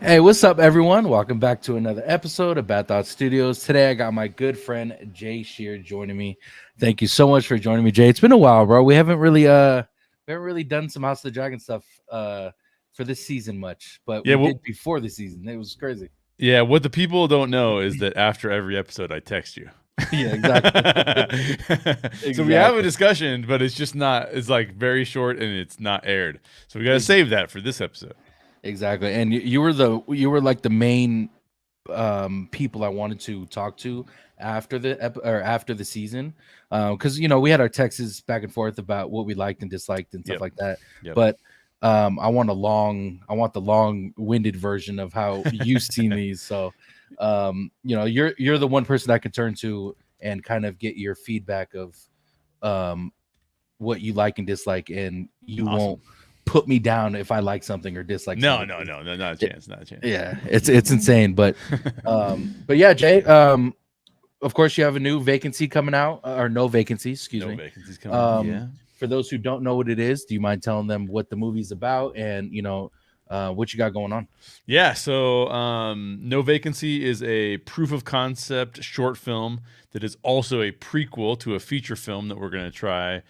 Hey, what's up, everyone? Welcome back to another episode of Bad Thought Studios. Today, I got my good friend Jay Shear joining me. Thank you so much for joining me, Jay. It's been a while, bro. We haven't really done some House of the Dragon stuff for this season much, but Yeah, we well, did before the season. It was crazy. yeah. What the people don't know is that after every episode, I text you. Yeah, exactly, So we have a exactly, discussion, but it's just not. It's like very short and it's not aired. So we got to Ex- save that for this episode. exactly. And you were like the main people I wanted to talk to after the season, because we had our texts back and forth about what we liked and disliked and stuff Yep. like that. Yep. But I want the long-winded version of how you've seen these. So, you're the one person I can turn to and kind of get your feedback of um what you like and dislike, and you won't Awesome. put me down if I like something or dislike No, something. no, no, no, not a chance. Not a chance. Yeah, it's insane, but yeah, Jay. Of course, you have a new vacancy coming out, or no vacancy, excuse No me. vacancies coming. Um, Yeah. for those who don't know what it is, do you mind telling them what the movie's about and what you got going on? Yeah, so No Vacancy is a proof of concept short film that is also a prequel to a feature film that we're going to try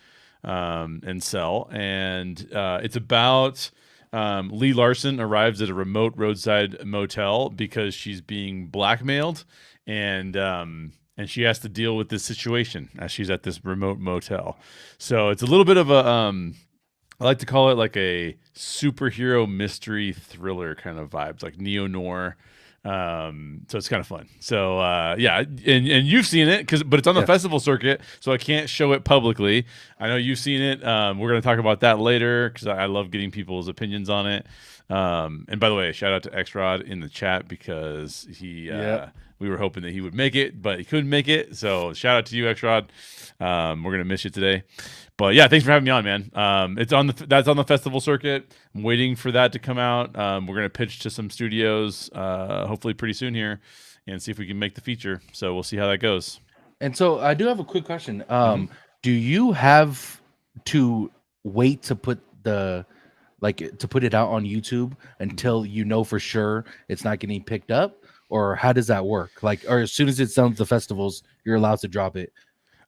and sell. And it's about Lee Larson arrives at a remote roadside motel because she's being blackmailed, and she has to deal with this situation as she's at this remote motel. So it's a little bit of a I like to call it like a superhero mystery thriller kind of vibes, like neo noir. So it's kind of fun. So yeah, and you've seen it but it's on the Yeah, festival circuit, so I can't show it publicly. I know you've seen it. We're gonna talk about that later because I love getting people's opinions on it. And by the way, shout out to X Rod in the chat because yeah. we were hoping that he would make it, but he couldn't make it. So shout out to you, X Rod. We're gonna miss you today. But yeah, thanks for having me on, man. That's on the festival circuit. I'm waiting for that to come out. We're gonna pitch to some studios, hopefully pretty soon here, and see if we can make the feature. So we'll see how that goes. And so I do have a quick question. hmm Do you have to wait to put to put it out on YouTube until you know for sure it's not getting picked up, or how does that work? Like, or as soon as it's done at the festivals, you're allowed to drop it.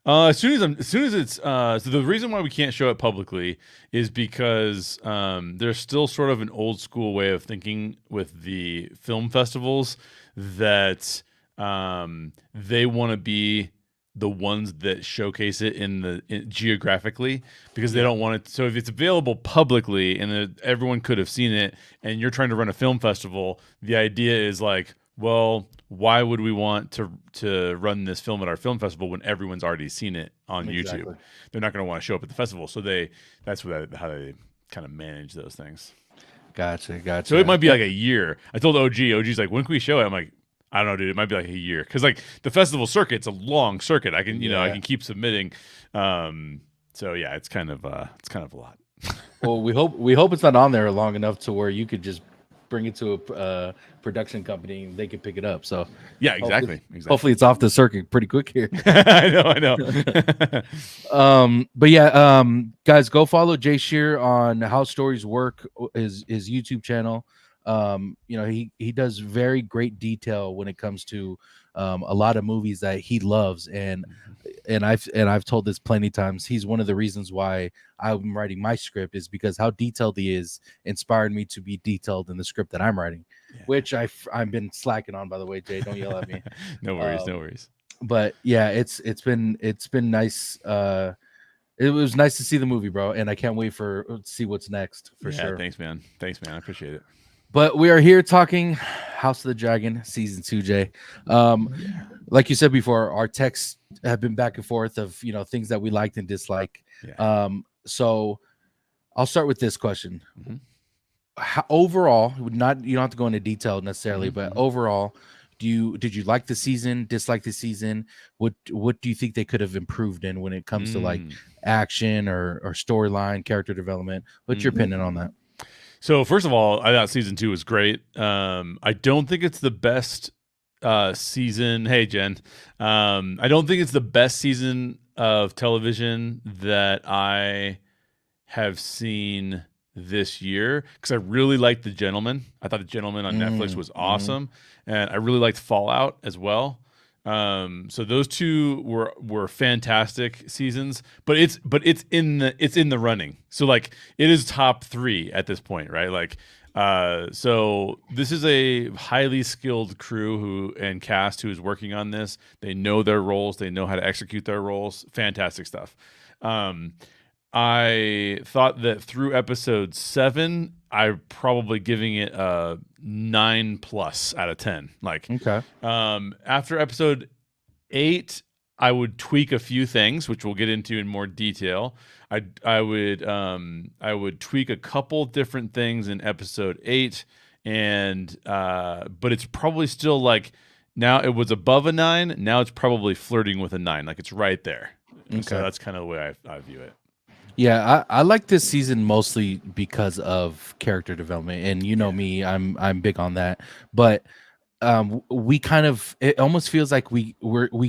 as soon as it's so the reason why we can't show it publicly is because there's still sort of an old school way of thinking with the film festivals that they want to be the ones that showcase it geographically because they Yeah, don't want it. So if it's available publicly and everyone could have seen it, and you're trying to run a film festival, the idea is like, well, why would we want to run this film at our film festival when everyone's already seen it on YouTube? exactly. They're not going to want to show up at the festival, so how they kind of manage those things. Gotcha, So it gotcha. might be like a year. I told OG's like, when can we show it? I'm like, I don't know, dude. It might be like a year because like the festival circuit's a long circuit. I Yeah. can keep submitting. So yeah, it's kind of a lot. Well, we hope it's not on there long enough to where you could just bring it to a production company and they could pick it up. So Yeah, hopefully, exactly, exactly. hopefully it's off the circuit pretty quick here. I know. But yeah, guys, go follow Jay Shear on How Stories Work, his YouTube channel. He does very great detail when it comes to a lot of movies that he loves, and I've told this plenty of times. He's one of the reasons why I'm writing my script is because how detailed he is inspired me to be detailed in the script that I'm writing, Yeah. which I've been slacking on, by the way. Jay, don't yell at me. No worries, no Um, worries. but yeah, it's been nice. It was nice to see the movie, bro, and I can't wait for see what's next for Yeah, sure. thanks, man. Thanks, man. I appreciate it. But we are here talking House of the Dragon season 2, Jay. Um, Yeah, like you said before, our texts have been back and forth of things that we liked and dislike. yeah. So I'll start with this question. hmm Overall, not you don't have to go into detail necessarily, hmm but hmm overall, did you like the season, dislike the season? What do you think they could have improved in when it comes to like Mm. action or storyline, character development? What's your hmm opinion on that? So first of all, I thought season two was great. I don't think it's the best season. Hey, Jen. I don't think it's the best season of television that I have seen this year because I really liked The Gentleman. I thought The Gentleman on Netflix was awesome, and I really liked Fallout as well. So those two were fantastic seasons, but it's in the running. So like it is top 3 at this point, right? Like, so this is a highly skilled crew and cast who is working on this. They know their roles. They know how to execute their roles. Fantastic stuff. I thought that through episode 7, I'm probably giving it a 9+ out of 10. Like, Okay. After episode 8, I would tweak a few things, which we'll get into in more detail. I would tweak a couple different things in episode 8, and but it's probably still like, now it was above a 9. Now it's probably flirting with a 9. Like it's right there. Okay. So that's kind of the way I view it. Yeah, I like this season mostly because of character development, and you know me, I'm big on that. But we kind of, it almost feels like we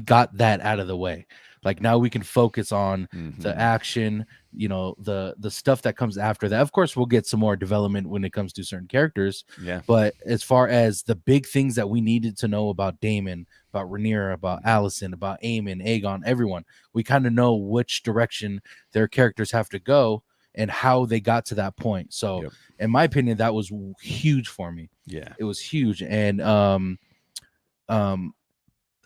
got that out of the way. Like now we can focus on the action, you know, the stuff that comes after that. Of course, we'll get some more development when it comes to certain characters. Yeah. But as far as the big things that we needed to know about Daemon, about Rhaenyra, about Alicent, about Aemon, Aegon, everyone, we kind of know which direction their characters have to go and how they got to that point. So in my opinion, that was huge for me. Yeah. It was huge. And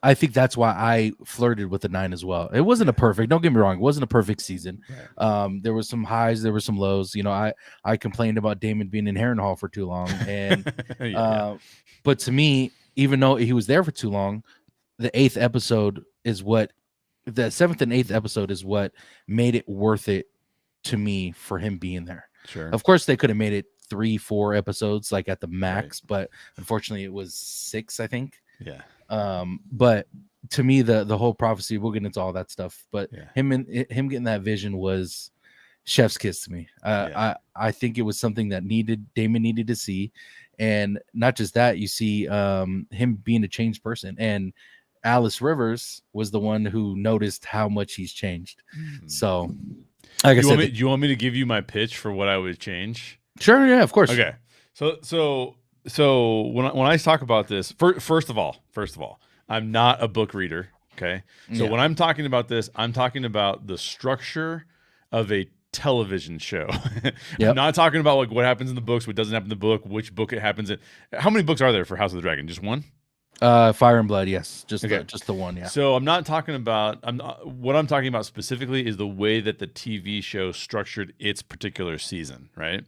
I think that's why I flirted with the 9 as well. It wasn't a perfect, don't get me wrong, it wasn't a perfect season. There was some highs, there were some lows. You know, I complained about Daemon being in Harrenhal for too long. And but to me, even though he was there for too long, the 8th episode is what, the 7th and 8th episode is what made it worth it to me for him being there. Sure. Of course, they could have made it 3-4 episodes, like at the max, but unfortunately it was 6, I think. Yeah. But to me, the whole prophecy, we'll get into all that stuff, but him getting that vision was chef's kiss to me. I think it was something that Daemon needed to see. And not just that, you see him being a changed person, and Alice Rivers was the one who noticed how much he's changed. So like do you want me to give you my pitch for what I would change? Sure, yeah, of course. Okay. So when I talk about this, first of all, I'm not a book reader. Okay. So when I'm talking about this, I'm talking about the structure of a television show. I'm not talking about like what happens in the books, what doesn't happen in the book, which book it happens in. How many books are there for House of the Dragon? Just one? Fire and Blood, yes. Just the one, yeah. So I'm not talking about, what I'm talking about specifically is the way that the TV show structured its particular season, right?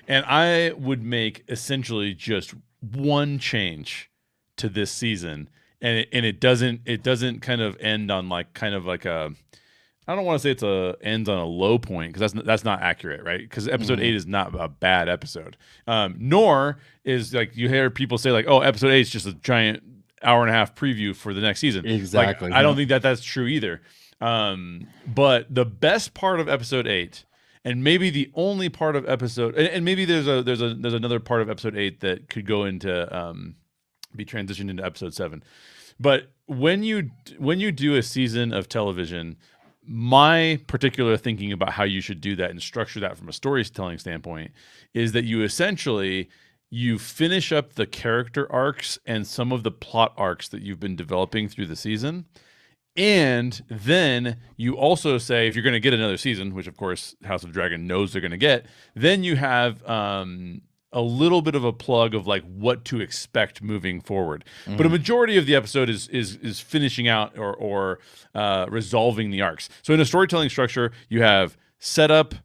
And I would make essentially just one change to this season, and it doesn't kind of end on like kind of like a, I don't want to say it's ends on a low point, because that's not accurate, right? Because episode 8 is not a bad episode, nor is, like, you hear people say like, oh, episode 8 is just a giant hour-and-a-half preview for the next season. Exactly. Like, I don't think that's true either. But the best part of episode 8, and maybe the only part of episode, and maybe there's another part of episode 8 that could go into be transitioned into episode 7. But when you do a season of television, my particular thinking about how you should do that and structure that from a storytelling standpoint is that you finish up the character arcs and some of the plot arcs that you've been developing through the season. And then you also say, if you're going to get another season, which of course House of Dragon knows they're going to get, then you have a little bit of a plug of like what to expect moving forward. But a majority of the episode is finishing out or resolving the arcs. So in a storytelling structure, you have setup,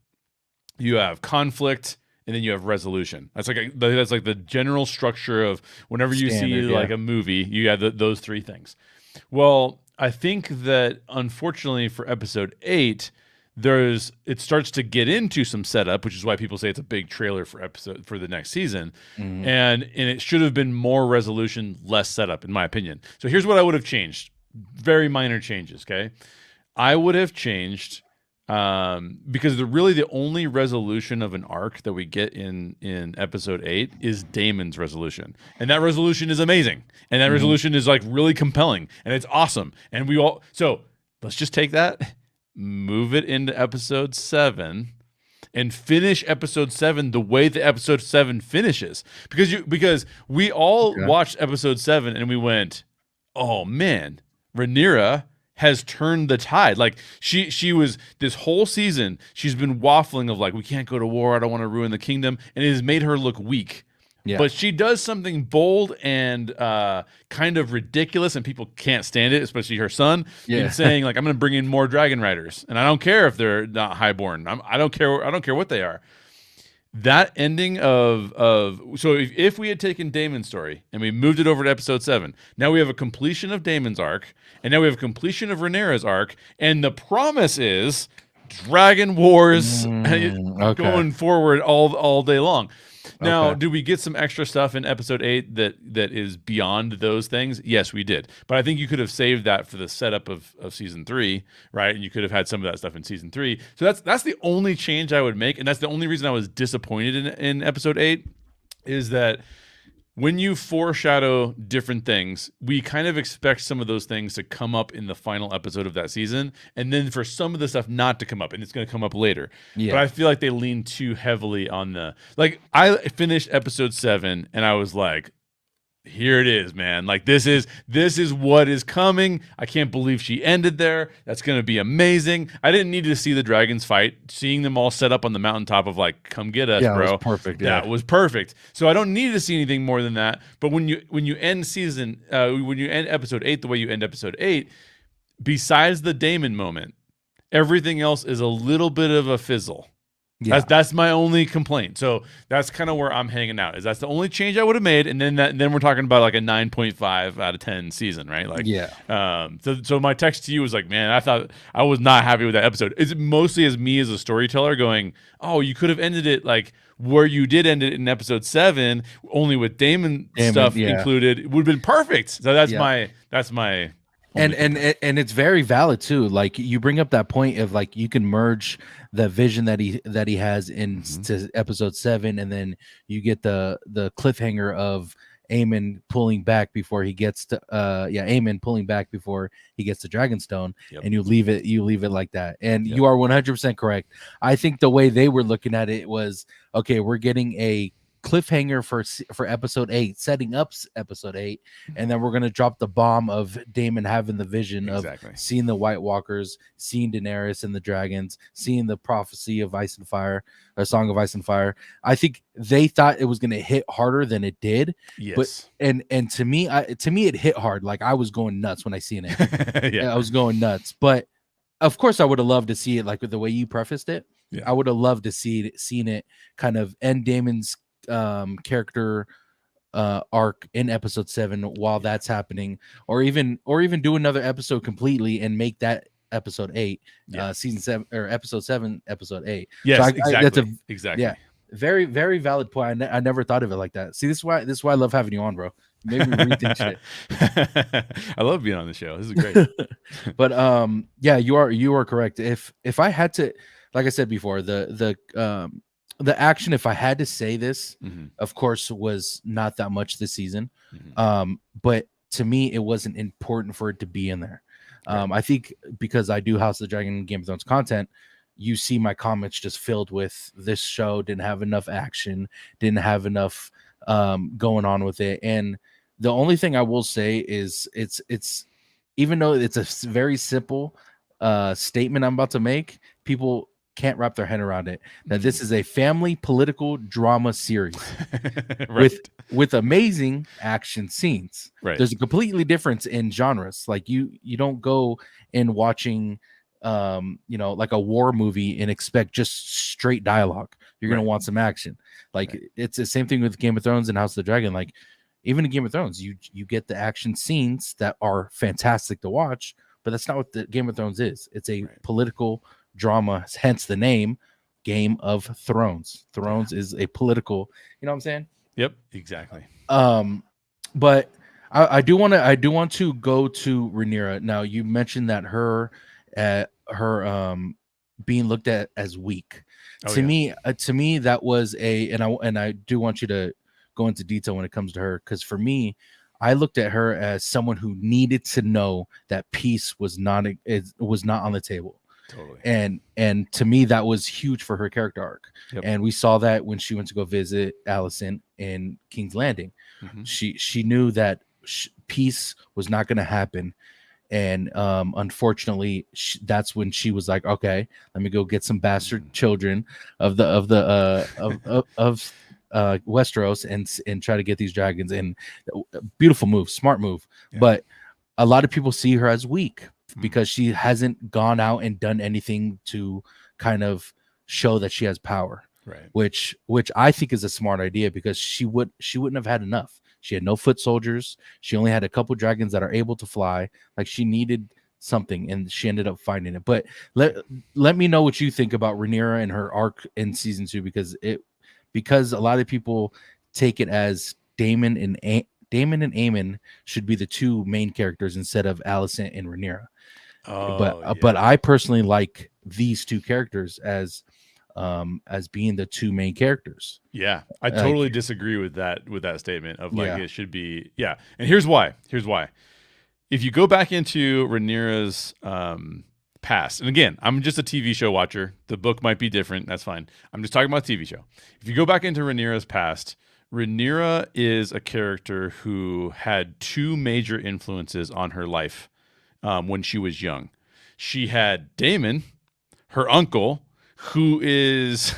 you have conflict, and then you have resolution. That's like the general structure of whenever you see like a movie, you have those 3 things. Well, I think that unfortunately for episode 8, it starts to get into some setup, which is why people say it's a big trailer for the next season. And it should have been more resolution, less setup, in my opinion. So here's what I would have changed. Very minor changes, okay? I would have changed, because the only resolution of an arc that we get in episode 8 is Daemon's resolution. And that resolution is amazing. And that resolution is like really compelling, and it's awesome. And so let's just take that, move it into episode 7, and finish episode 7 the way the episode 7 finishes, because we all watched episode 7 and we went, oh man, Rhaenyra has turned the tide. Like she was this whole season, she's been waffling of like, we can't go to war, I don't want to ruin the kingdom, and it has made her look weak. Yeah. But she does something bold and kind of ridiculous, and people can't stand it, especially her son, in saying like, I'm going to bring in more dragon riders, and I don't care if they're not highborn. I don't care what they are. That ending of so if we had taken Daemon's story and we moved it over to episode 7, now we have a completion of Daemon's arc, and now we have a completion of Rhaenyra's arc, and the promise is dragon wars going forward all day long. Now, do we get some extra stuff in episode 8 that is beyond those things? Yes, we did. But I think you could have saved that for the setup of season 3, right? And you could have had some of that stuff in season 3. So that's the only change I would make, and that's the only reason I was disappointed in episode 8, is that when you foreshadow different things, we kind of expect some of those things to come up in the final episode of that season, and then for some of the stuff not to come up, and it's going to come up later. Yeah. But I feel like they lean too heavily on the, like, I finished episode 7 and I was like, here it is, man. Like, this is what is coming. I can't believe she ended there. That's going to be amazing. I didn't need to see the dragons fight. Seeing them all set up on the mountaintop of like, come get us, bro. That was perfect. That was perfect. So I don't need to see anything more than that. But when you end episode 8 the way you end episode 8, besides the Daemon moment, everything else is a little bit of a fizzle. Yeah. That's my only complaint. So that's kind of where I'm hanging out. Is that's the only change I would have made, and then we're talking about like a 9.5 out of 10 season, right? Like, yeah. So my text to you was like, man, I thought I was not happy with that episode. It's mostly as me as a storyteller going, oh, you could have ended it like where you did end it in episode 7, only with Daemon stuff included. It would have been perfect. So that's my. And it's very valid too. Like, you bring up that point of like, you can merge the vision that he has into episode 7, and then you get the cliffhanger of Aemon pulling back before he gets to Aemon pulling back before he gets to Dragonstone, and you leave it like that. And you are 100% correct. I think the way they were looking at it was, okay, we're getting a cliffhanger for episode 8, setting up episode 8, and then we're going to drop the bomb of Daemon having the vision of seeing the White Walkers, seeing Daenerys and the dragons, seeing the prophecy of Ice and Fire, a Song of Ice and Fire. I think they thought it was going to hit harder than it did. Yes. But and to me it hit hard. Like, I was going nuts when I seen it. I was going nuts. But of course I would have loved to see it like with the way you prefaced it. I would have loved to seen it kind of end Daemon's character arc in episode 7 while that's happening, or even do another episode completely and make that episode 8 season 7 or episode 7 episode 8. Yes, so exactly. Very, very valid point. I never thought of it like that. See, this is why I love having you on, bro. Maybe rethink shit. I love being on the show. This is great. But you are correct. If I had to, like I said before, the action, if I had to say this, of course, was not that much this season. But to me, it wasn't important for it to be in there. I think because I do House of the Dragon and Game of Thrones content, you see my comments just filled with this show didn't have enough action, didn't have enough going on with it. And the only thing I will say is it's even though it's a very simple statement I'm about to make, people can't wrap their head around it, that this is a family political drama series with amazing action scenes. There's a completely difference in genres. Like, you don't go in watching like a war movie and expect just straight dialogue. You're gonna want some action. Like, it's the same thing with Game of Thrones and House of the Dragon. Like, even in Game of Thrones, you get the action scenes that are fantastic to watch, but that's not what the Game of Thrones is. It's a political drama, hence the name Game of Thrones. Thrones is a political, you know what I'm saying? Yep, exactly. But I do want to go to Rhaenyra. Now, you mentioned that her being looked at as weak. To me that was and I do want you to go into detail when it comes to her, because for me, I looked at her as someone who needed to know that peace was not on the table. Totally. And to me that was huge for her character arc. Yep. And we saw that when she went to go visit Allison in King's Landing. Mm-hmm. She knew that peace was not going to happen, and unfortunately that's when she was like, okay, let me go get some bastard children of Westeros and try to get these dragons. And beautiful move, smart move. Yeah. But a lot of people see her as weak because she hasn't gone out and done anything to kind of show that she has power, right? Which I think is a smart idea, because she wouldn't have had enough. She had no foot soldiers. She only had a couple dragons that are able to fly. Like, she needed something, and she ended up finding it. But let me know what you think about Rhaenyra and her arc in season 2, because a lot of people take it as Daemon and Aemon should be the two main characters instead of Alicent and Rhaenyra. But I personally like these two characters as being the two main characters. Yeah, I totally disagree with that statement of like, it should be. Yeah, and here's why. If you go back into Rhaenyra's past, and again, I'm just a TV show watcher. The book might be different. That's fine. I'm just talking about TV show. If you go back into Rhaenyra's past, Rhaenyra is a character who had two major influences on her life when she was young. She had Daemon, her uncle, who is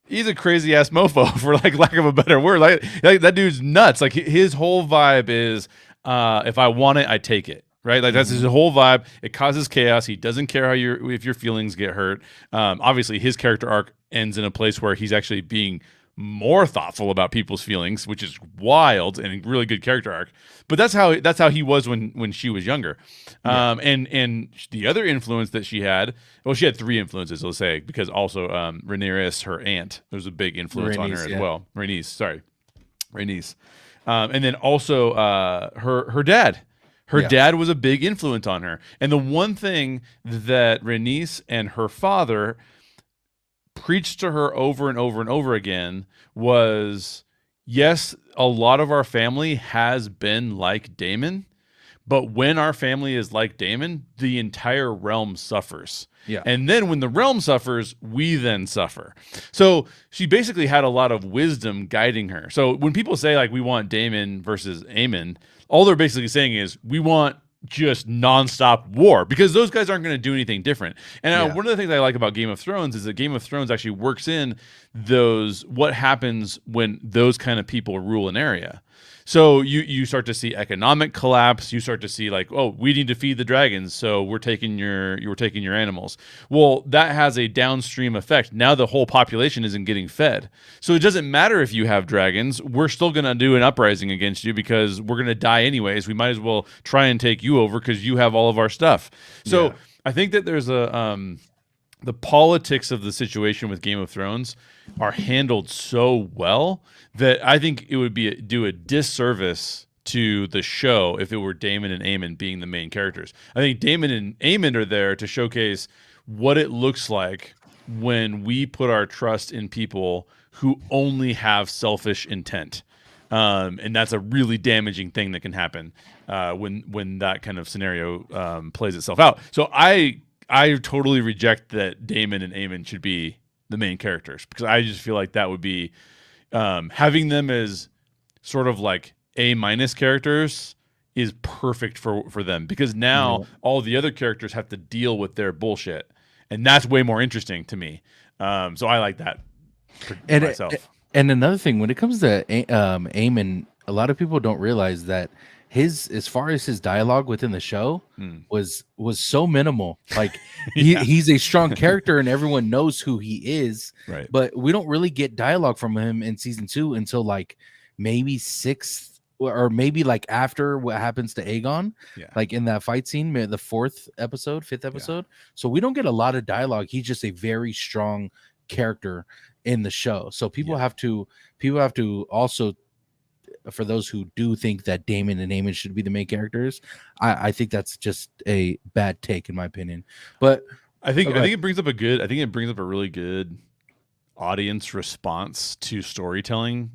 he's a crazy ass mofo, for like lack of a better word. Like that dude's nuts. Like, his whole vibe is if I want it, I take it. Right? Like, that's his whole vibe. It causes chaos. He doesn't care if your feelings get hurt. Obviously his character arc ends in a place where he's actually being more thoughtful about people's feelings, which is wild and a really good character arc. But that's how he was when she was younger. And the other influence that she had, well, she had three influences, let's say, because also Rhaenyra, her aunt, there was a big influence on her as well. Rhaenys. And then also her dad. Her dad was a big influence on her. And the one thing that Rhaenys and her father preached to her over and over and over again was, yes, a lot of our family has been like Daemon, but when our family is like Daemon, the entire realm suffers. Yeah. And then when the realm suffers, we then suffer. So she basically had a lot of wisdom guiding her. So when people say, like, we want Daemon versus Aemon, all they're basically saying is, we want just nonstop war, because those guys aren't going to do anything different. And one of the things I like about Game of Thrones is that Game of Thrones actually works in what happens when those kind of people rule an area. So you start to see economic collapse. You start to see, like, oh, we need to feed the dragons, so we're taking your animals. Well, that has a downstream effect. Now the whole population isn't getting fed. So it doesn't matter if you have dragons. We're still going to do an uprising against you because we're going to die anyways. We might as well try and take you over because you have all of our stuff. So I think that there's the politics of the situation with Game of Thrones are handled so well that I think it would do a disservice to the show if it were Daemon and Aemon being the main characters. I think Daemon and Aemon are there to showcase what it looks like when we put our trust in people who only have selfish intent. And that's a really damaging thing that can happen when that kind of scenario plays itself out. So I totally reject that Daemon and Aemon should be the main characters, because I just feel like that would be having them as sort of like A- characters is perfect for them, because now all the other characters have to deal with their bullshit, and that's way more interesting to me. So I like that for myself. And another thing, when it comes to Aemon, a lot of people don't realize that as far as his dialogue within the show was so minimal. Like, he's a strong character and everyone knows who he is, right? But we don't really get dialogue from him in season 2 until like maybe 6th, or maybe like after what happens to Aegon, like in that fight scene, the 5th episode. So we don't get a lot of dialogue. He's just a very strong character in the show. So people have to also, for those who do think that Daemon and Aemon should be the main characters, I think that's just a bad take in my opinion. But I think it brings up a really good audience response to storytelling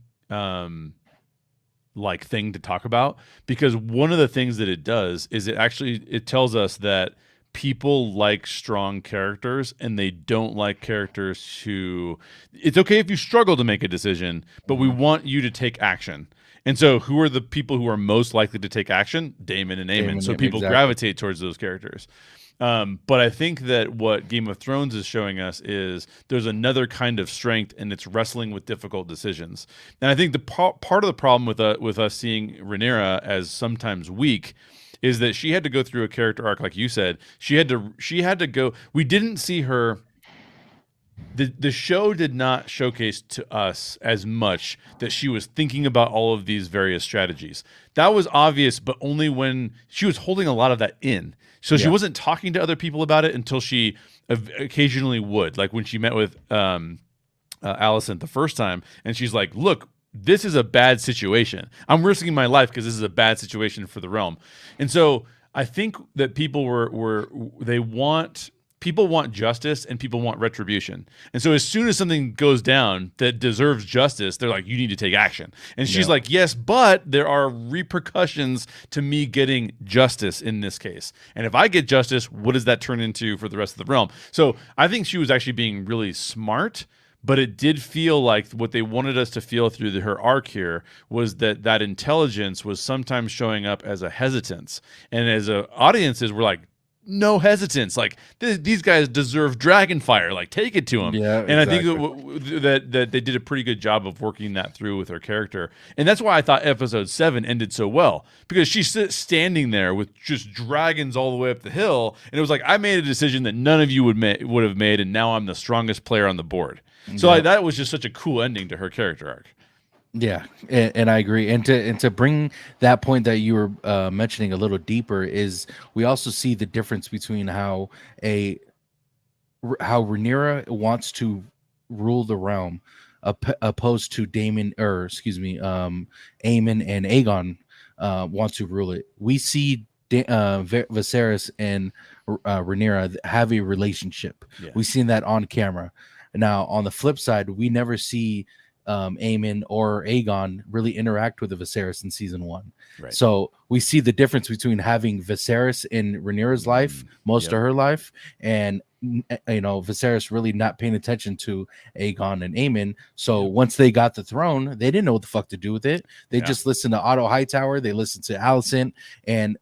like thing to talk about, because one of the things that it does is it tells us that people like strong characters and they don't like characters who, it's okay if you struggle to make a decision, but we want you to take action. And so who are the people who are most likely to take action? Daemon and Aemon. So people gravitate towards those characters. But I think that what Game of Thrones is showing us is there's another kind of strength, and it's wrestling with difficult decisions. And I think the part of the problem with us seeing Rhaenyra as sometimes weak is that she had to go through a character arc, like you said. She had to go. We didn't see her. The show did not showcase to us as much that she was thinking about all of these various strategies. That was obvious, but only when she was holding a lot of that in. So she wasn't talking to other people about it until she occasionally would, like when she met with Alicent the first time, and she's like, "Look, this is a bad situation. I'm risking my life because this is a bad situation for the realm." And so I think that people people want justice and people want retribution. And so as soon as something goes down that deserves justice, they're like, you need to take action. And she's like, yes, but there are repercussions to me getting justice in this case. And if I get justice, what does that turn into for the rest of the realm? So I think she was actually being really smart, but it did feel like what they wanted us to feel through her arc here was that intelligence was sometimes showing up as a hesitance. And as audiences, we're like, no hesitance. Like these guys deserve Dragonfire. Like take it to them. Yeah, and exactly. I think that they did a pretty good job of working that through with her character, and that's why I thought episode 7 ended so well, because she's standing there with just dragons all the way up the hill, and it was like, I made a decision that none of you would have made, and now I'm the strongest player on the board. So that was just such a cool ending to her character arc. Yeah, and I agree. And to bring that point that you were mentioning a little deeper is we also see the difference between how Rhaenyra wants to rule the realm opposed to Aemon and Aegon want to rule it. We see Viserys and Rhaenyra have a relationship. Yeah. We've seen that on camera. Now, on the flip side, we never see Aemon or Aegon really interact with the Viserys in season 1. Right. So we see the difference between having Viserys in Rhaenyra's life, most of her life, and Viserys really not paying attention to Aegon and Aemon. So once they got the throne, they didn't know what the fuck to do with it. They just listened to Otto Hightower, they listened to Alicent, and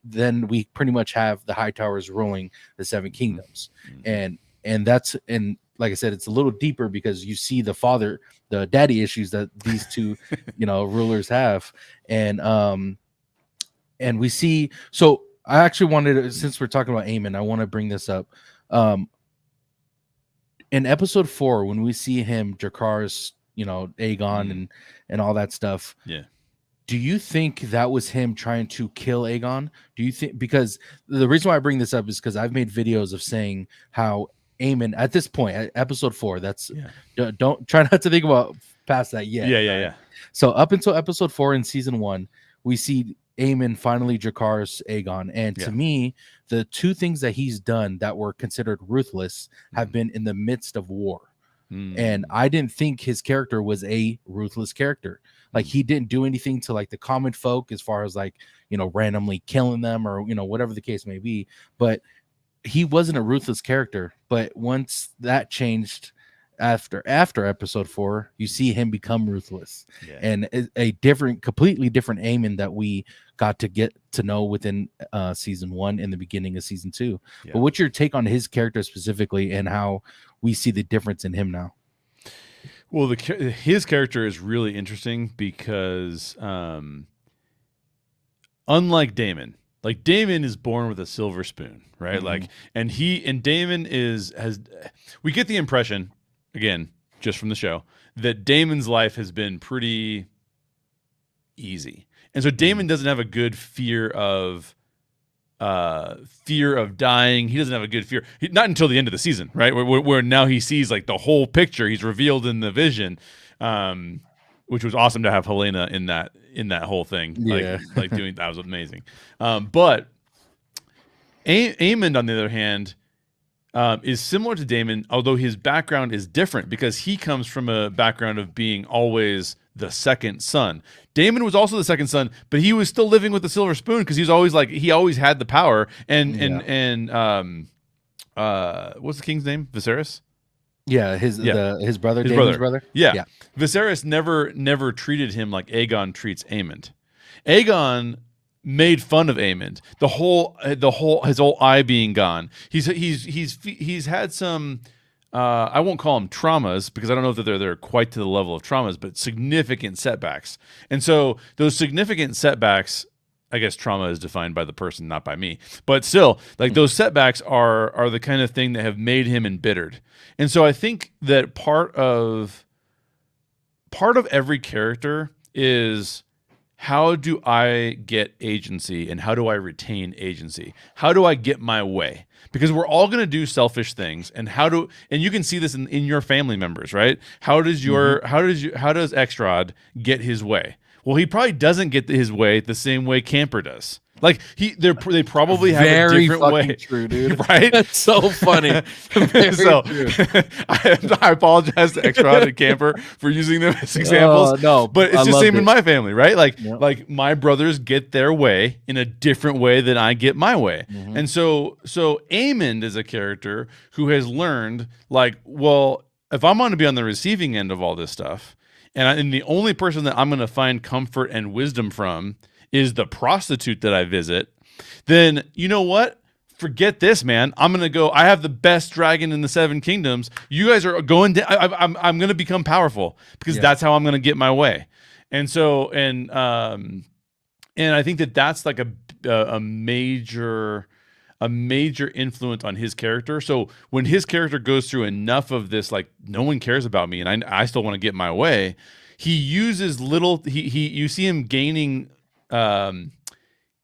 then we pretty much have the Hightowers ruling the 7 kingdoms. And that's, and like I said, it's a little deeper because you see the daddy issues that these two, rulers have. And we see, so I actually wanted to, since we're talking about Aemon, I want to bring this up. In episode 4, when we see him, Dracarys, Aegon and all that stuff. Yeah. Do you think that was him trying to kill Aegon? Do you think, because the reason why I bring this up is because I've made videos of saying how Aemon at this point, at episode 4, don't try not to think about past that yet. Yeah. So up until episode 4 in season 1, we see Aemon finally Dracarys Aegon, and to me, the two things that he's done that were considered ruthless have been in the midst of war. And I didn't think his character was a ruthless character. Like, he didn't do anything to like the common folk as far as like, randomly killing them or, whatever the case may be. But he wasn't a ruthless character. But once that changed after episode 4, you see him become ruthless and a completely different Aemon that we got to get to know within season 1 in the beginning of season 2. But what's your take on his character specifically and how we see the difference in him now? Well, his character is really interesting because unlike Daemon, like Daemon is born with a silver spoon, right? Mm-hmm. Like, and Daemon we get the impression, again, just from the show, that Daemon's life has been pretty easy. And so Daemon doesn't have a good fear of dying. He doesn't have a good fear, not until the end of the season, right? Where now he sees like the whole picture. He's revealed in the vision, which was awesome to have Helena in that whole thing. Like doing that was amazing. But Aemon, on the other hand, is similar to Daemon, although his background is different because he comes from a background of being always the second son. Daemon was also the second son, but he was still living with the silver spoon because he was always like he always had the power. And what's the king's name? Viserys. Yeah, his brother, His Daemon's brother. brother. Yeah. Viserys never treated him like Aegon treats Aemond. Aegon made fun of Aemond. His whole eye being gone. He's had some I won't call them traumas because I don't know that they're quite to the level of traumas, but significant setbacks. And so those significant setbacks, I guess trauma is defined by the person, not by me. But still, like those setbacks are the kind of thing that have made him embittered. And so I think that part of every character is, how do I get agency and how do I retain agency? How do I get my way? Because we're all going to do selfish things, and you can see this in your family members, right? How does Extrad get his way? Well, he probably doesn't get his way the same way Camper does. Like they probably have a different way. True, dude. Right? That's so funny. So I apologize to Extrad and Camper for using them as examples. No, but it's the same in my family, right? Like Yep. like my brothers get their way in a different way than I get my way. Mhm. And so Aemond is a character who has learned, like, well, if I'm going to be on the receiving end of all this stuff, and the only person that I'm going to find comfort and wisdom from is the prostitute that I visit, then you know what? Forget this, man. I'm going to go. I have the best dragon in the Seven Kingdoms. You guys are going to, I'm going to become powerful because that's how I'm going to get my way. And so, and I think that's like a major influence on his character. So when his character goes through enough of this, like, no one cares about me and I still want to get my way, he uses you see him gaining,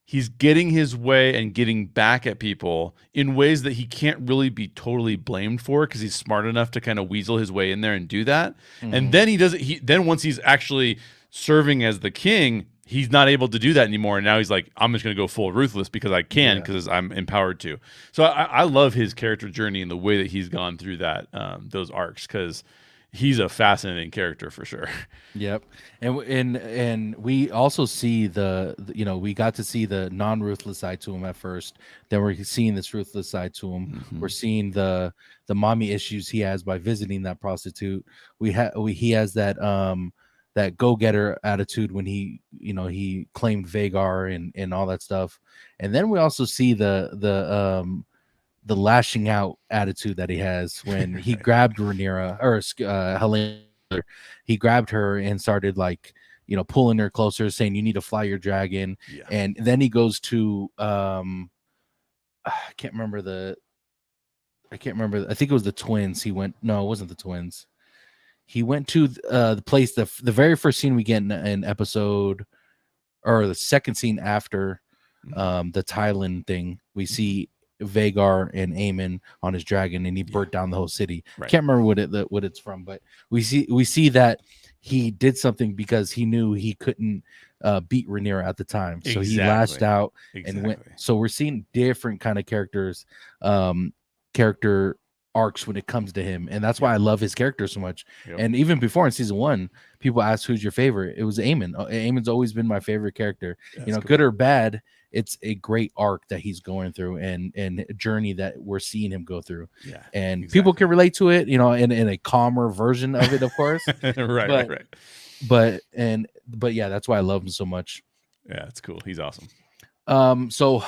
he's getting his way and getting back at people in ways that he can't really be totally blamed for because he's smart enough to kind of weasel his way in there and do that. Mm-hmm. And then then once he's actually serving as the king, he's not able to do that anymore. And now he's like, I'm just going to go full ruthless because I can, because I'm empowered to. So I love his character journey and the way that he's gone through that, those arcs, because he's a fascinating character for sure. Yep. And we also see we got to see the non-ruthless side to him at first. Then we're seeing this ruthless side to him. Mm-hmm. We're seeing the mommy issues he has by visiting that prostitute. He has that go-getter attitude when he claimed Vhagar and all that stuff. And then we also see the lashing out attitude that he has when he grabbed Rhaenyra or Helaena. He grabbed her and started pulling her closer, saying, "You need to fly your dragon." Yeah. And then he goes to I can't remember. I think it was the twins. No, it wasn't the twins. He went to the place, the very first scene we get in episode, or the second scene after the Thailand thing. We see Vhagar and Aemon on his dragon, and he burnt down the whole city. Right. Can't remember what it's from, but we see that he did something because he knew he couldn't beat Rhaenyra at the time, so he lashed out and went. So we're seeing different kind of character arcs when it comes to him, and that's why I love his character so much. And even before in season 1, people asked who's your favorite. It was Aemon. Aemon's always been my favorite character. That's cool. Good or bad, it's a great arc that he's going through and a journey that we're seeing him go through. Yeah, and people can relate to it, in a calmer version of it, of course. right. But yeah, that's why I love him so much. Yeah, it's cool. He's awesome. So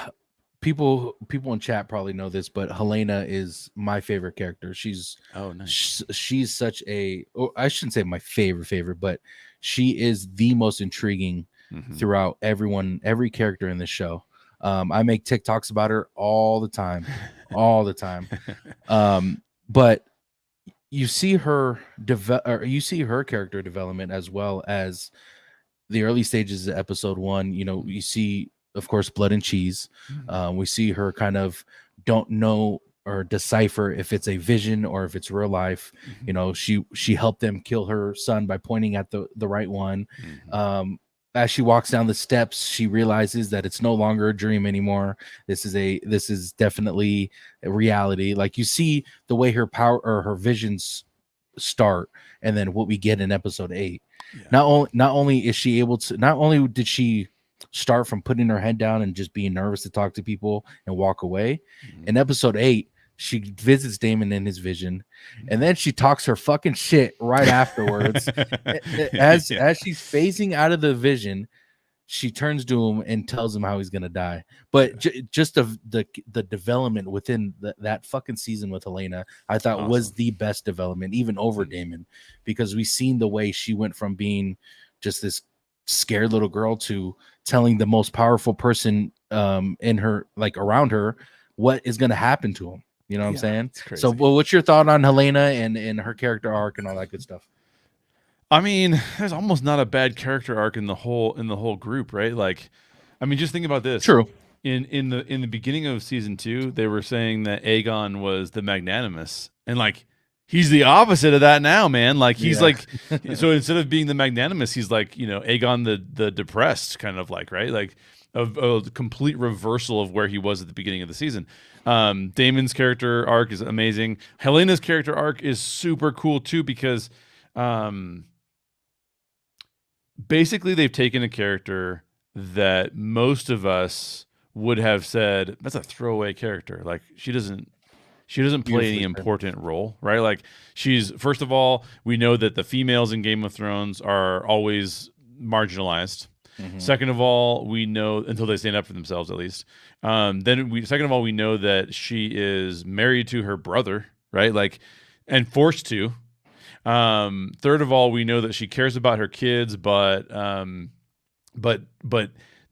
people in chat probably know this, but Helaena is my favorite character. She's nice. She's such I shouldn't say my favorite, but she is the most intriguing throughout every character in this show. I make TikToks about her all the time. But you see her character development as well as the early stages of episode 1. You see, of course, blood and cheese. We see her kind of don't know or decipher if it's a vision or if it's real life. She helped them kill her son by pointing at the right one. As she walks down the steps, she realizes that it's no longer a dream anymore. This is definitely a reality. Like, you see the way her power or her visions start and then what we get in episode 8. Yeah. Not only is she able to, not only did she start from putting her head down and just being nervous to talk to people and walk away, in episode 8 she visits Damon in his vision, and then she talks her fucking shit right afterwards. As she's phasing out of the vision, she turns to him and tells him how he's gonna die. But just the development within that fucking season with Helena, I thought was the best development, even over Damon, because we seen the way she went from being just this scared little girl to telling the most powerful person in her, like around her, what is gonna happen to him. You know what I'm saying? So, well, what's your thought on Helena and her character arc and all that good stuff? I mean, there's almost not a bad character arc in the whole group, right? Like, I mean, just think about this. True. In the beginning of season 2, they were saying that Aegon was the magnanimous, and like he's the opposite of that now, man. Like he's like, so instead of being the magnanimous, he's like, you know, Aegon the depressed, kind of like, right? Like a complete reversal of where he was at the beginning of the season. Damon's character arc is amazing. Helena's character arc is super cool too, because basically they've taken a character that most of us would have said that's a throwaway character. Like she doesn't play any important role, right? Like she's, first of all, we know that the females in Game of Thrones are always marginalized. Second of all, we know, until they stand up for themselves, at least. Second of all, we know that she is married to her brother, right? Like, and forced to. Third of all, we know that she cares about her kids, but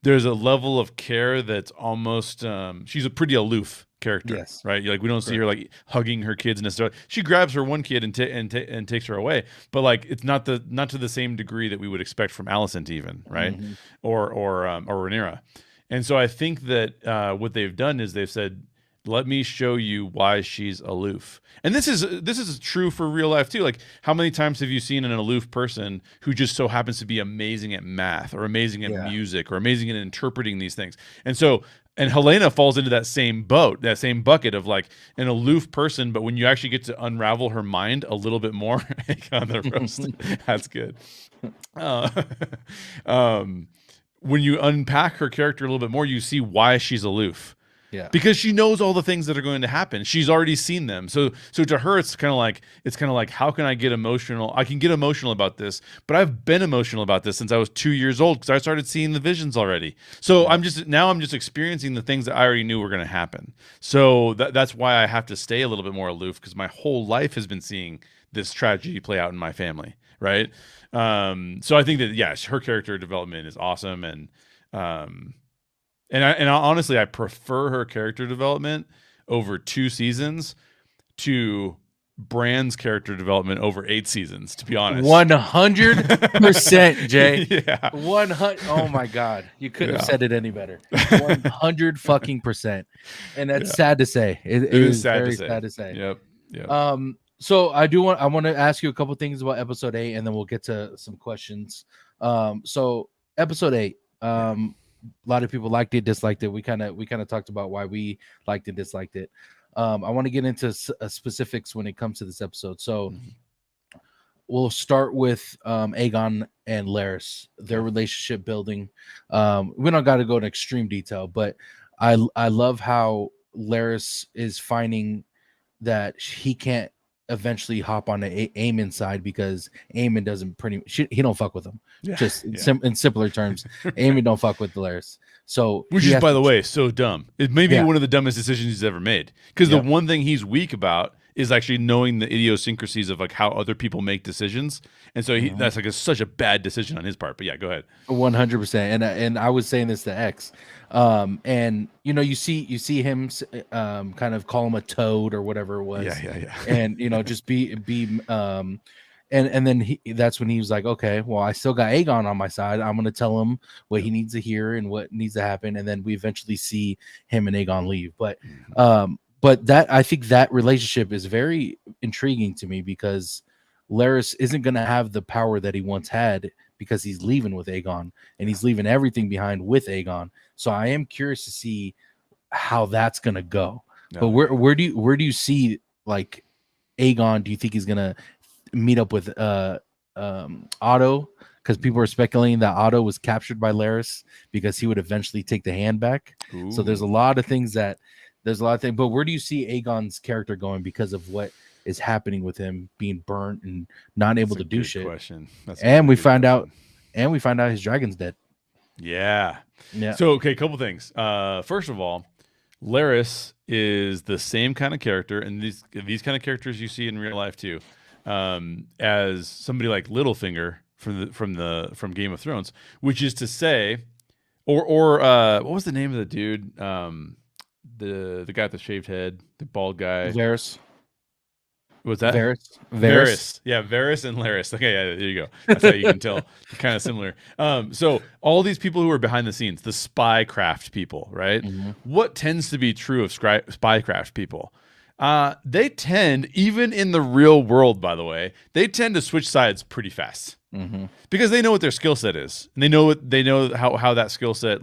there's a level of care that's almost, she's a pretty aloof character, right? Like we don't see her like hugging her kids necessarily. She grabs her one kid and takes her away, but like it's not to the same degree that we would expect from Alicent, even, right? Or Rhaenyra. And so I think that what they've done is they've said, let me show you why she's aloof. And this is true for real life too. Like, how many times have you seen an aloof person who just so happens to be amazing at math or amazing at music or amazing at interpreting these things? And Helena falls into that same boat, that same bucket of like an aloof person, but when you actually get to unravel her mind a little bit more, on the roast, that's good. When you unpack her character a little bit more, you see why she's aloof. Yeah, because she knows all the things that are going to happen. She's already seen them. So to her, it's kind of like, how can I get emotional? I can get emotional about this, but I've been emotional about this since I was 2 years old because I started seeing the visions already. So I'm just experiencing the things that I already knew were going to happen. So that's why I have to stay a little bit more aloof, because my whole life has been seeing this tragedy play out in my family, right? So I think that her character development is awesome, and honestly, I prefer her character development over 2 seasons to Bran's character development over 8 seasons, to be honest. 100%, Jay. Yeah. 100. Oh my God. You couldn't have said it any better. 100 fucking %. And that's sad to say. It is sad to say. Yep. So I want to ask you a couple things about episode 8, and then we'll get to some questions. So episode 8, a lot of people liked it, disliked it. We kind of talked about why we liked and disliked it. I want to get into specifics when it comes to this episode. So we'll start with Aegon and Larys, their relationship building. We don't got to go in extreme detail, but I love how Larys is finding that he can't eventually hop on the Aemon side because Aemon doesn't he don't fuck with him. In simpler terms, Aemon don't fuck with Larys. So which is, by the way, so dumb. It may be one of the dumbest decisions he's ever made, because the one thing he's weak about is actually knowing the idiosyncrasies of like how other people make decisions, and so that's like such a bad decision on his part. But yeah, go ahead. 100%. And I was saying this to X, and you see him kind of call him a toad or whatever it was. Yeah. And just be and then that's when he was like, okay, well, I still got Aegon on my side. I'm gonna tell him what he needs to hear and what needs to happen, and then we eventually see him and Aegon leave. But that, I think that relationship is very intriguing to me, because Larys isn't gonna have the power that he once had, because he's leaving with Aegon, and he's leaving everything behind with Aegon. So I am curious to see how that's gonna go. But where do you see like Aegon? Do you think he's gonna meet up with Otto, because people were speculating that Otto was captured by Laris because he would eventually take the hand back. Ooh. So there's a lot of things. But where do you see Aegon's character going because of what is happening with him being burnt and not able to do shit? Question. And we find out his dragon's dead. Yeah. Yeah. So, okay, a couple things. First of all, Laris is the same kind of character, and these kind of characters you see in real life too, as somebody like Littlefinger from Game of Thrones, which is to say, or what was the name of the dude? The guy with the shaved head, the bald guy. Varys. Was that Varys? Yeah, Varys and Laris. Okay, yeah, there you go. That's how you can tell. Kind of similar. So all these people who are behind the scenes, the spycraft people, right? Mm-hmm. What tends to be true of spycraft people? They tend, even in the real world, by the way, they tend to switch sides pretty fast. Mm-hmm. Because they know what their skill set is, and they know how that skill set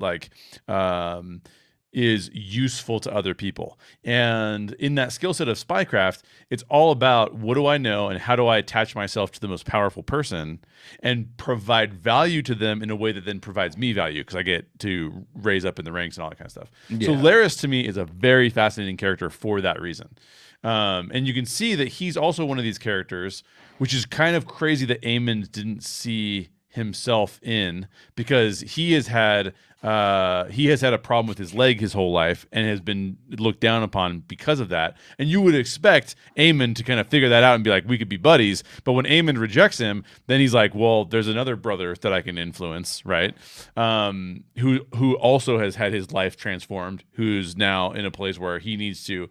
is useful to other people. And in that skill set of spycraft, it's all about what do I know and how do I attach myself to the most powerful person and provide value to them in a way that then provides me value because I get to raise up in the ranks and all that kind of stuff. Yeah. So Laris to me is a very fascinating character for that reason. And you can see that he's also one of these characters, which is kind of crazy that Aemond didn't see himself in, because he has had a problem with his leg his whole life and has been looked down upon because of that. And you would expect Aemond to kind of figure that out and be like, we could be buddies. But when Aemond rejects him, then he's like, well, there's another brother that I can influence, right? Who also has had his life transformed, who's now in a place where he needs to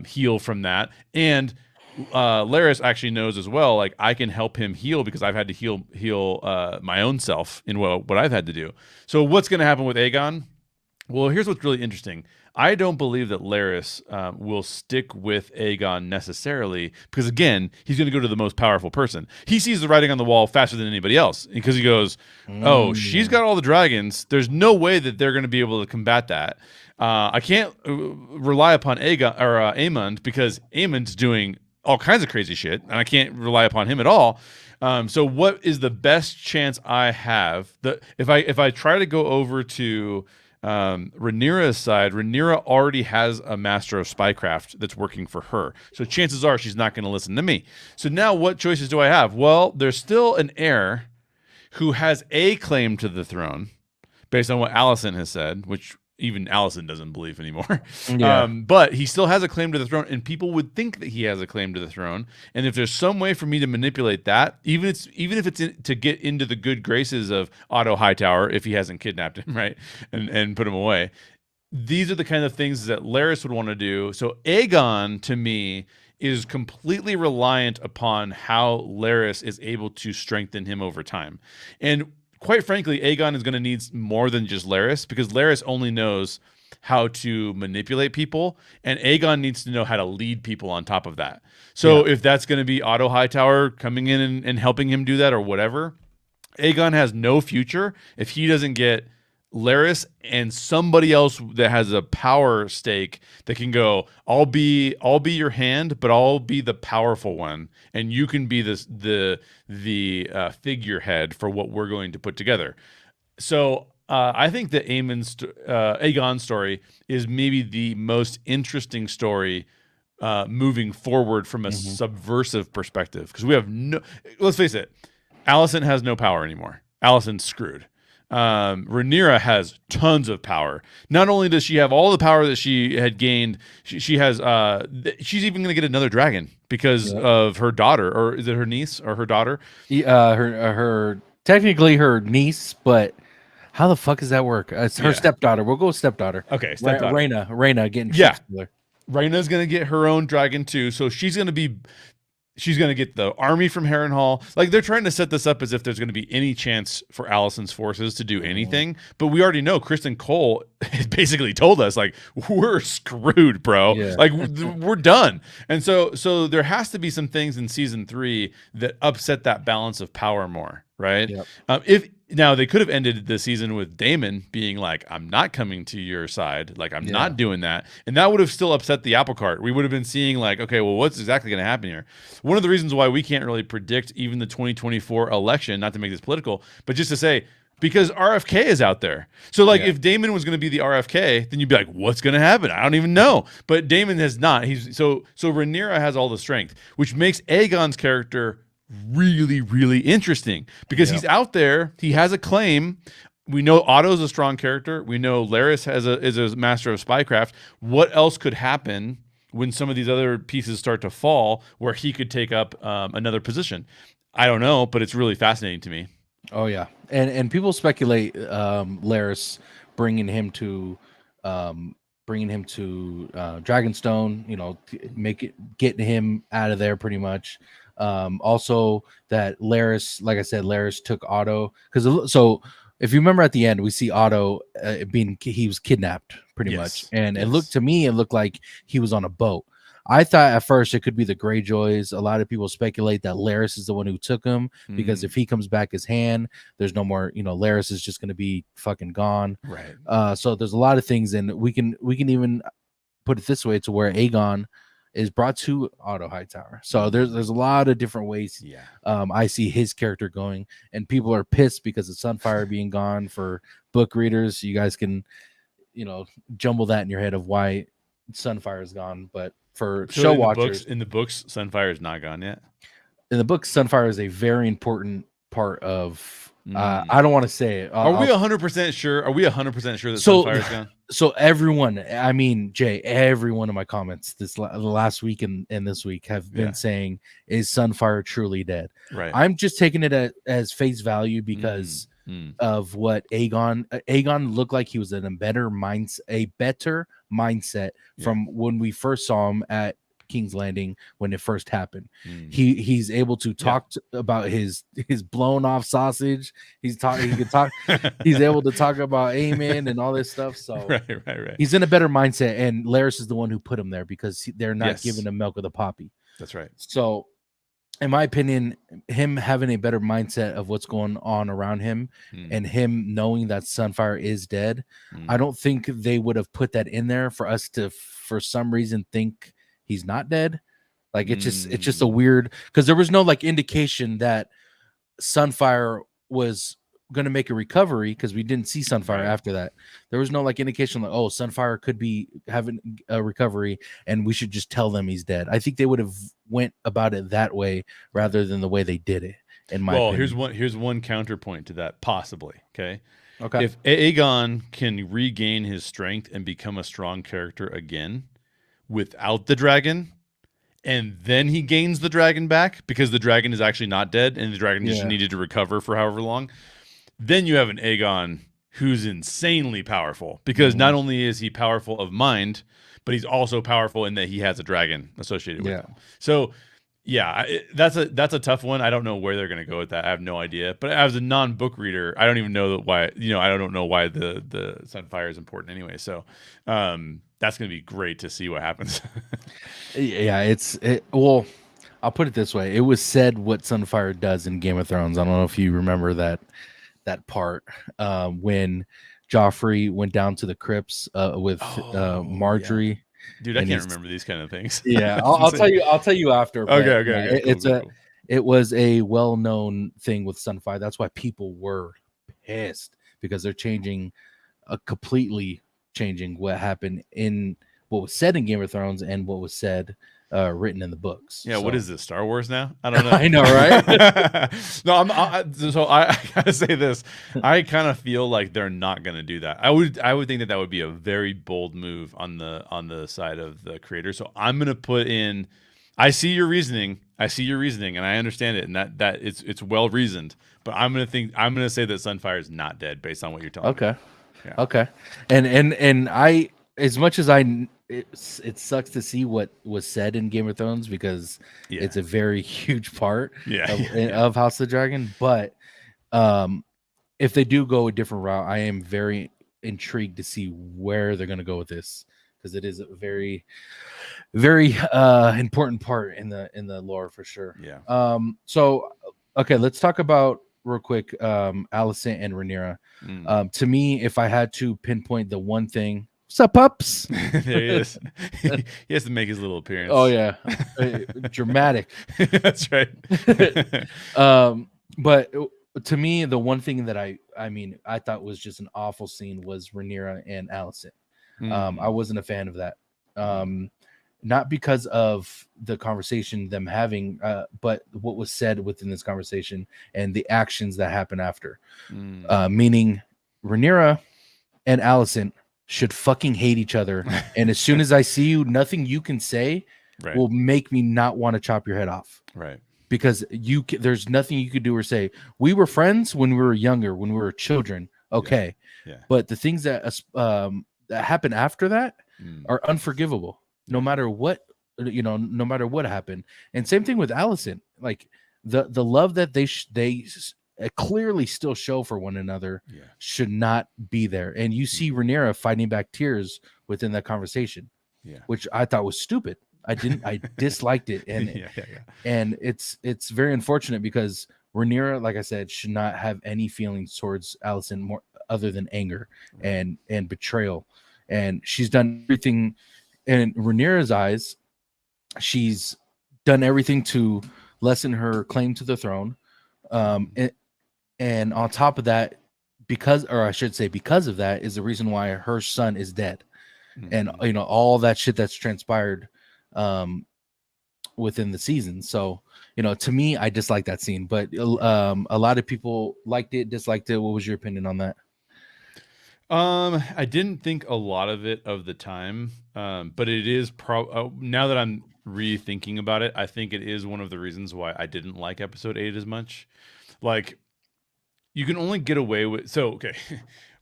heal from that. And Laris actually knows as well, like I can help him heal because I've had to heal my own self in what I've had to do. So what's going to happen with Aegon? Well, here's what's really interesting. I don't believe that Laris will stick with Aegon necessarily because, again, he's going to go to the most powerful person. He sees the writing on the wall faster than anybody else because he goes, oh, she's got all the dragons. There's no way that they're going to be able to combat that. I can't rely upon Aegon or Aemond because Aemond's doing all kinds of crazy shit, and I can't rely upon him at all. So what is the best chance I have? If I try to go over to Rhaenyra's side, Rhaenyra already has a master of spycraft that's working for her. So chances are she's not going to listen to me. So now what choices do I have? Well, there's still an heir who has a claim to the throne based on what Alicent has said, which even Alicent doesn't believe anymore. Yeah. But he still has a claim to the throne, and people would think that he has a claim to the throne. And if there's some way for me to manipulate that, even if it's to get into the good graces of Otto Hightower, if he hasn't kidnapped him, right, and put him away, these are the kind of things that Laris would want to do. So Aegon, to me, is completely reliant upon how Laris is able to strengthen him over time. And quite frankly, Aegon is going to need more than just Laris because Laris only knows how to manipulate people, and Aegon needs to know how to lead people on top of that. So if that's going to be Otto Hightower coming in and helping him do that or whatever, Aegon has no future if he doesn't get Laris and somebody else that has a power stake that can go, I'll be your hand, but I'll be the powerful one, and you can be the figurehead for what we're going to put together. So I think that Aegon's story is maybe the most interesting story moving forward from a subversive perspective, because we have let's face it, Alicent has no power anymore. Alicent's screwed. Rhaenyra has tons of power. Not only does she have all the power that she had gained, she has she's even going to get another dragon because of her daughter, or is it her niece or her daughter? Her technically her niece, but how the fuck does that work? It's her stepdaughter. We'll go with stepdaughter. Okay, stepdaughter. Rhaena getting Rhaena's going to get her own dragon too, so she's going to get the army from Harrenhal. Like, they're trying to set this up as if there's going to be any chance for Alicent's forces to do anything. But we already know Kristen Cole basically told us, like, we're screwed, bro. Yeah. Like, we're done. And so there has to be some things in season 3 that upset that balance of power more, right? Yep. Now they could have ended the season with Daemon being like, "I'm not coming to your side. Like I'm not doing that," and that would have still upset the apple cart. We would have been seeing like, okay, well, what's exactly going to happen here? One of the reasons why we can't really predict even the 2024 election, not to make this political, but just to say, because RFK is out there. So like if Daemon was going to be the RFK, then you'd be like, what's going to happen? I don't even know. But Daemon has not. He's so Rhaenyra has all the strength, which makes Aegon's character really, really interesting because he's out there. He has a claim. We know Otto's a strong character. We know Larys is a master of spycraft. What else could happen when some of these other pieces start to fall where he could take up another position? I don't know, but it's really fascinating to me. Oh yeah, and people speculate Larys bringing him to Dragonstone. You know, getting him out of there pretty much. Also, that Larys, like I said, Larys took Otto because so. If you remember at the end, we see Otto he was kidnapped pretty much, and it looked like he was on a boat. I thought at first it could be the Greyjoys. A lot of people speculate that Larys is the one who took him because if he comes back as Han, there's no more. You know, Larys is just going to be fucking gone. Right. So there's a lot of things, and we can even put it this way to where Aegon is brought to Otto Hightower. So there's a lot of different ways. Yeah. I see his character going, and people are pissed because of Sunfire being gone. For book readers, you guys can, jumble that in your head of why Sunfire is gone, but for show watchers, in the books, Sunfire is not gone yet. In the books, Sunfire is a very important part of. I don't want to say it. Are we 100% sure? Are we 100% sure that Sunfire is gone? So everyone, I mean, Jay, every one of my comments the last week and this week have been saying, "Is Sunfire truly dead?" Right. I'm just taking it as face value because of what Aegon looked like. He was in a better mindset from when we first saw him at King's Landing when it first happened. He's able to talk about his blown off sausage. He can talk. He's able to talk about Aemon and all this stuff. So right. He's in a better mindset, and Larys is the one who put him there because they're not giving him milk with a poppy. That's right. So, in my opinion, him having a better mindset of what's going on around him and him knowing that Sunfire is dead, I don't think they would have put that in there for us to, for some reason, think he's not dead. Like it's just a weird, because there was no like indication that Sunfire was going to make a recovery, because we didn't see Sunfire after that. There was no like indication like, oh, Sunfire could be having a recovery and we should just tell them he's dead. I think they would have went about it that way rather than the way they did it, in my opinion. Here's one counterpoint to that, possibly. Okay. If Aegon can regain his strength and become a strong character again without the dragon, and then he gains the dragon back because the dragon is actually not dead and the dragon just needed to recover for however long, then you have an Aegon who's insanely powerful, because not only is he powerful of mind, but he's also powerful in that he has a dragon associated with him. So that's a tough one. I don't know where they're going to go with that. I have no idea. But as a non-book reader, I don't even know why. I don't know why the Sunfire is important anyway. So that's going to be great to see what happens. Well, I'll put it this way: it was said what Sunfire does in Game of Thrones. I don't know if you remember that part when Joffrey went down to the crypts with Marjorie. Yeah. Dude, I can't remember these kind of things. Yeah, I'll tell you. I'll tell you after. Okay. Cool. It was a well-known thing with Sunfire. That's why people were pissed, because they're completely changing what happened in what was said in Game of Thrones and what was said written in the books. Yeah, so. What is this, Star Wars now? I don't know. I know, right? No, so I gotta say this. I kind of feel like they're not gonna do that. I would think that would be a very bold move on the side of the creator. So I'm gonna put in. I see your reasoning, and I understand it, and that it's well reasoned. But I'm gonna say that Sunfire is not dead based on what you're telling me. Yeah. Okay. And I, as much as it sucks to see what was said in Game of Thrones, because it's a very huge part of House of the Dragon. But if they do go a different route, I am very intrigued to see where they're going to go with this, because it is a very, very important part in the lore for sure. Yeah. So okay, let's talk about real quick, Alicent and Rhaenyra. Mm. To me, if I had to pinpoint the one thing, what's up, pups? There he is. He has to make his little appearance. Oh yeah, dramatic. That's right. But to me, the one thing that I mean, I thought was just an awful scene was Rhaenyra and Alicent. I wasn't a fan of that. Not because of the conversation them having, but what was said within this conversation and the actions that happen after. Meaning Rhaenyra and Alicent should fucking hate each other. And as soon as I see you, nothing you can say will make me not want to chop your head off. Right. Because there's nothing you could do or say. We were friends when we were younger, when we were children. Okay. Yeah. But the things that happen after that are unforgivable. No matter what, no matter what happened. And same thing with Alicent. Like the love that they clearly still show for one another should not be there. And you see Rhaenyra fighting back tears within that conversation, which I thought was stupid. I disliked it. And and it's very unfortunate because Rhaenyra, like I said, should not have any feelings towards Alicent more other than anger and betrayal. And she's done everything in Rhaenyra's eyes. She's done everything to lessen her claim to the throne. And on top of that, because of that is the reason why her son is dead. And all that shit that's transpired within the season. So to me, I dislike that scene, but a lot of people liked it, disliked it. What was your opinion on that? I didn't think a lot of it of the time, but it is now that I'm rethinking about it, I think it is one of the reasons why I didn't like episode 8 as much. Like, you can only get away with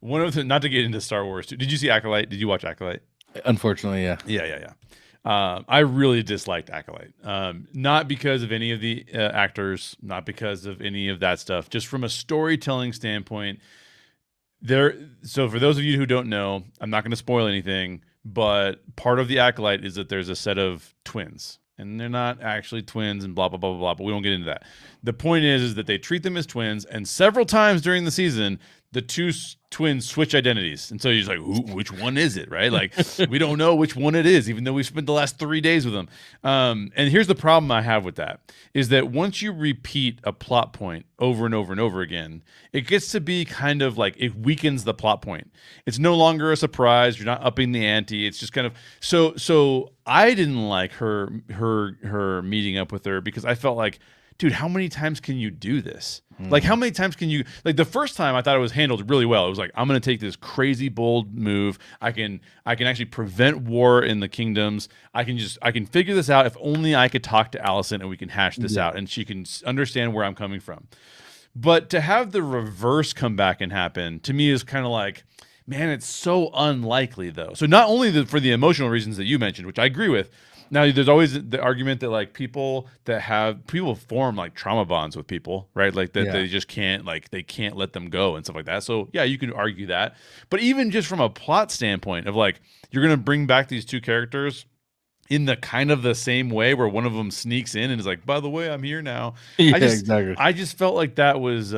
one of the, not to get into Star Wars too. Did you see Acolyte? Did you watch Acolyte? Unfortunately, yeah. I really disliked Acolyte, not because of any of the actors, not because of any of that stuff, just from a storytelling standpoint. So for those of you who don't know, I'm not going to spoil anything, but part of the Acolyte is that there's a set of twins, and they're not actually twins and blah, blah, blah, blah, blah, but we won't get into that. The point is that they treat them as twins, and several times during the season, the two twins switch identities. And so you're just like, which one is it, right? Like, we don't know which one it is, even though we spent the last 3 days with them. And here's the problem I have with that, is that once you repeat a plot point over and over and over again, it gets to be kind of like, it weakens the plot point. It's no longer a surprise. You're not upping the ante. It's just kind of, so I didn't like her meeting up with her because I felt like, dude, how many times can you do this? Like, how many times can you, like, the first time I thought it was handled really well. It was like, I'm going to take this crazy bold move. I can actually prevent war in the kingdoms. I can figure this out. If only I could talk to Alicent and we can hash this out and she can understand where I'm coming from. But to have the reverse come back and happen, to me, is kind of like, man, it's so unlikely though. So not only for the emotional reasons that you mentioned, which I agree with. Now, there's always the argument that like people form like trauma bonds with people, right? Like that they just can't, like, they can't let them go and stuff like that. So yeah, you can argue that. But even just from a plot standpoint of like, you're going to bring back these two characters in the kind of the same way where one of them sneaks in and is like, by the way, I'm here now. Exactly. I just felt like that was,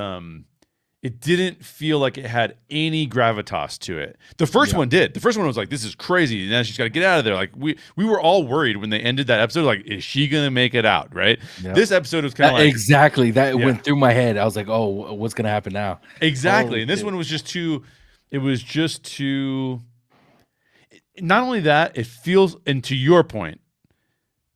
it didn't feel like it had any gravitas to it. The first one did. The first one was like, this is crazy. And now she's got to get out of there. Like we were all worried when they ended that episode. Like, is she going to make it out? Right. Yep. This episode was kind of like. Exactly. That went through my head. I was like, oh, what's going to happen now? Exactly. And this one was just too, not only that, it feels, and to your point,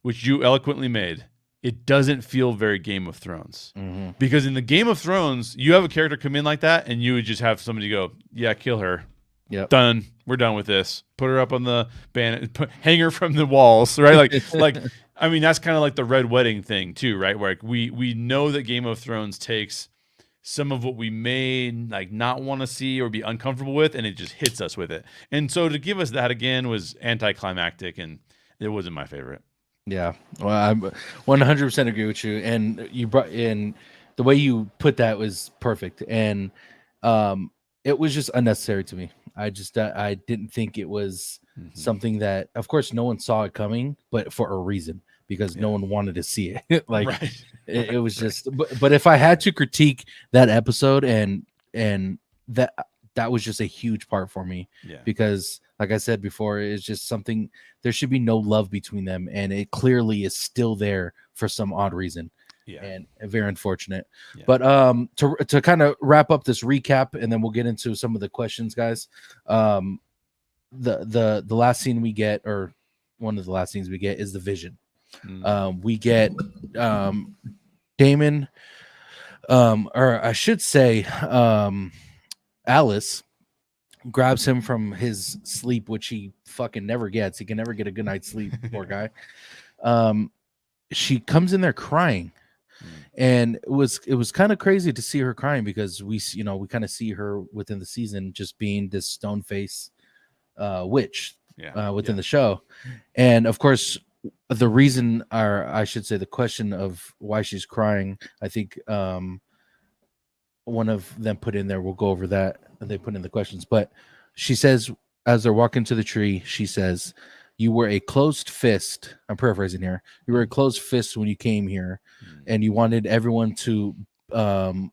which you eloquently made, it doesn't feel very Game of Thrones. Because in the Game of Thrones, you have a character come in like that, and you would just have somebody go, yeah, kill her. Yep. Done. We're done with this. Put her up on the banner, hang her from the walls, right? Like, I mean, that's kind of like the Red Wedding thing too, right? Where like, we know that Game of Thrones takes some of what we may like not want to see or be uncomfortable with, and it just hits us with it. And so to give us that again was anticlimactic, and it wasn't my favorite. Yeah, well, I 100% agree with you, and you brought in the way you put that was perfect, and it was just unnecessary to me. I didn't think it was something that, of course, no one saw it coming, but for a reason, because no one wanted to see it. Like Right. it was just. But if I had to critique that episode, and that was just a huge part for me, Yeah. because like I said before, it's just something. There should be no love between them, and it clearly is still there for some odd reason. Yeah. And very unfortunate. Yeah. But to kind of wrap up this recap, and then we'll get into some of the questions, guys. The last scene we get, or one of the last scenes we get, is the vision. We get Damon, or I should say Alice grabs him from his sleep, which he fucking never gets. He can never get a good night's sleep, poor guy. She comes in there crying, and it was kind of crazy to see her crying, because we kind of see her within the season just being this stone face witch within the show. And of course, the reason, or I should say the question of why she's crying, I think one of them put in there, we'll go over that, and they put in the questions. But she says, as they're walking to the tree, she says, "You were a closed fist." I'm paraphrasing here. "You were a closed fist when you came here, and you wanted everyone to bend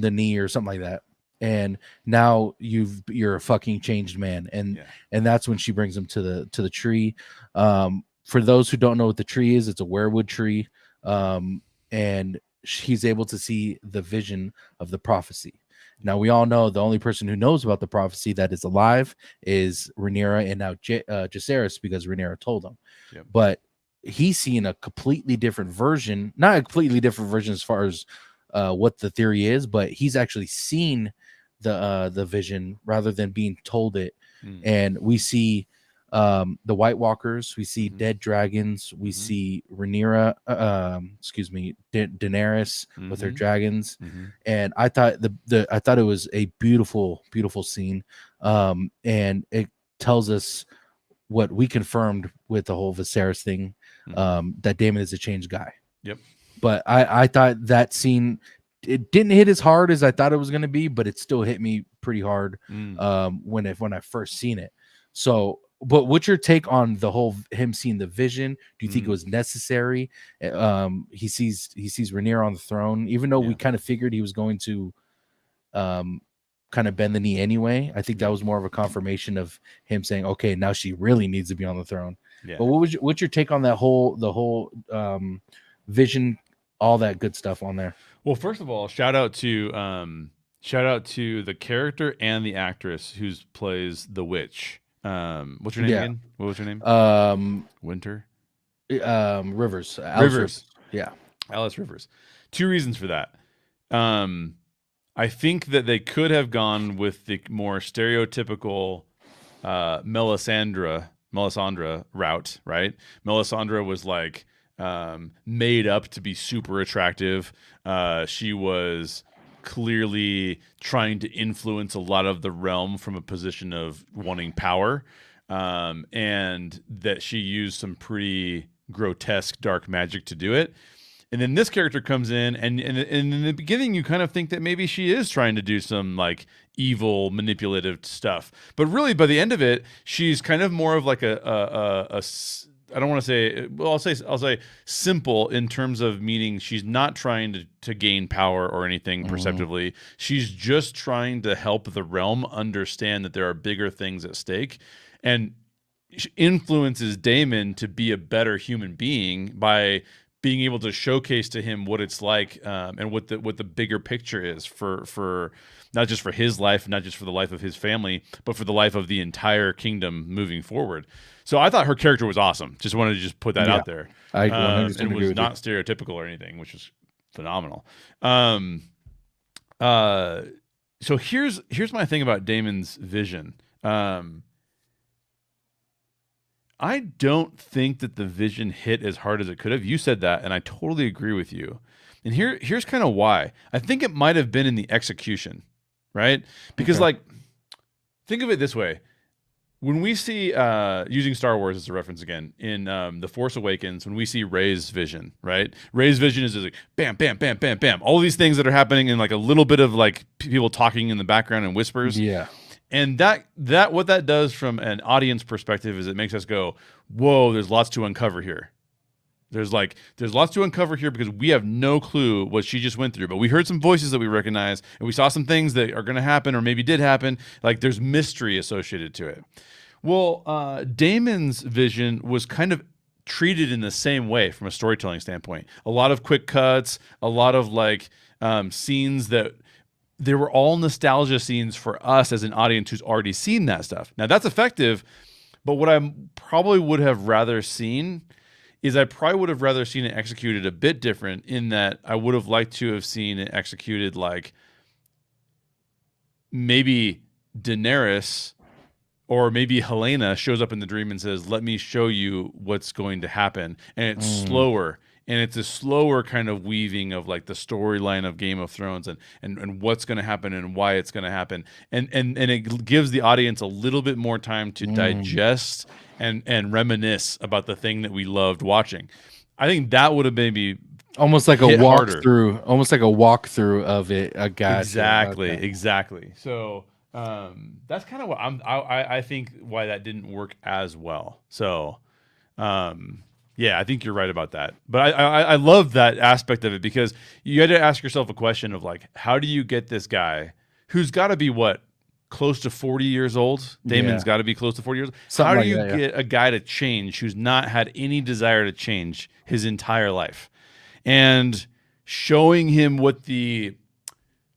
the knee," or something like that. "And now you're a fucking changed man." And that's when she brings him to the tree. For those who don't know what the tree is, it's a werewood tree, and he's able to see the vision of the prophecy. Now, we all know the only person who knows about the prophecy that is alive is Rhaenyra, and now Jacaerys, because Rhaenyra told him. But he's seeing a completely different version, not a completely different version as far as what the theory is, but he's actually seen the vision rather than being told it. And we see the White Walkers, we see dead dragons, we see Rhaenyra, Daenerys with her dragons. And I thought I thought it was a beautiful scene, and it tells us what we confirmed with the whole Viserys thing, that Daemon is a changed guy. But I thought that scene, it didn't hit as hard as I thought it was going to be, but it still hit me pretty hard when I first seen it. So, but what's your take on the whole him seeing the vision? Do you think it was necessary? He sees Rhaenyra on the throne, even though we kind of figured he was going to kind of bend the knee anyway. I think that was more of a confirmation of him saying, "Okay, now she really needs to be on the throne." But what's your take on that the whole vision, all that good stuff on there? Well, first of all, shout out to the character and the actress who plays the witch. What's your name again? What was your name? Winter. Rivers. Rivers. Yeah. Alice Rivers. Two reasons for that. I think that they could have gone with the more stereotypical Melisandre route, right? Melisandre was like made up to be super attractive. She was clearly trying to influence a lot of the realm from a position of wanting power, and that she used some pretty grotesque dark magic to do it. And then this character comes in, and in the beginning you kind of think that maybe she is trying to do some like evil manipulative stuff, but really by the end of it she's kind of more of like a I don't want to say, well, I'll say simple in terms of meaning she's not trying to gain power or anything perceptively. She's just trying to help the realm understand that there are bigger things at stake, and she influences Daemon to be a better human being by being able to showcase to him what it's like, and what the bigger picture is for not just for his life, not just for the life of his family, but for the life of the entire kingdom moving forward. So I thought her character was awesome. Just wanted to put that out there. I and it was not stereotypical or anything, which was phenomenal. So here's my thing about Daemon's vision. I don't think that the vision hit as hard as it could have. You said that, and I totally agree with you. And here's kind of why. I think it might have been in the execution, right? Because think of it this way. When we see, using Star Wars as a reference again, in The Force Awakens, when we see Rey's vision, right? Rey's vision is just like bam, bam, bam, bam, bam. All these things that are happening in like a little bit of like people talking in the background and whispers. Yeah. And that what that does from an audience perspective is it makes us go, whoa, there's lots to uncover here. There's lots to uncover here because we have no clue what she just went through, but we heard some voices that we recognize, and we saw some things that are going to happen or maybe did happen. Like there's mystery associated to it. Well, Damon's vision was kind of treated in the same way from a storytelling standpoint. A lot of quick cuts, a lot of scenes that they were all nostalgia scenes for us as an audience who's already seen that stuff. Now that's effective, but what I probably would have rather seen is I probably would have rather seen it executed a bit different, in that I would have liked to have seen it executed like maybe Daenerys or maybe Helena shows up in the dream and says, let me show you what's going to happen. And it's slower. And it's a slower kind of weaving of like the storyline of Game of Thrones and what's going to happen and why it's going to happen. And it gives the audience a little bit more time to digest and reminisce about the thing that we loved watching. I think that would have maybe almost like a walkthrough, of it. Exactly. So that's kind of what I think why that didn't work as well. So yeah, I think you're right about that. But I love that aspect of it, because you had to ask yourself a question of like, how do you get this guy who's got to be close to 40 years old? Damon's got to be close to 40 years old. How do you get a guy to change who's not had any desire to change his entire life? And showing him what the,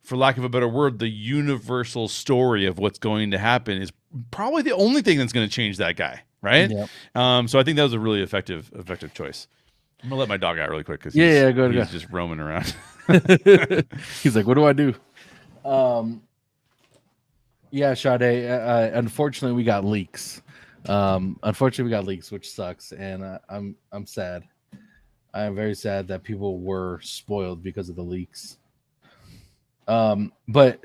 for lack of a better word, the universal story of what's going to happen is probably the only thing that's going to change that guy, right? Yep. So I think that was a really effective choice. I'm gonna let my dog out really quick because he's just roaming around. He's like, "What do I do?" Yeah, Sade. Unfortunately, we got leaks. Which sucks, and I'm sad. I am very sad that people were spoiled because of the leaks. But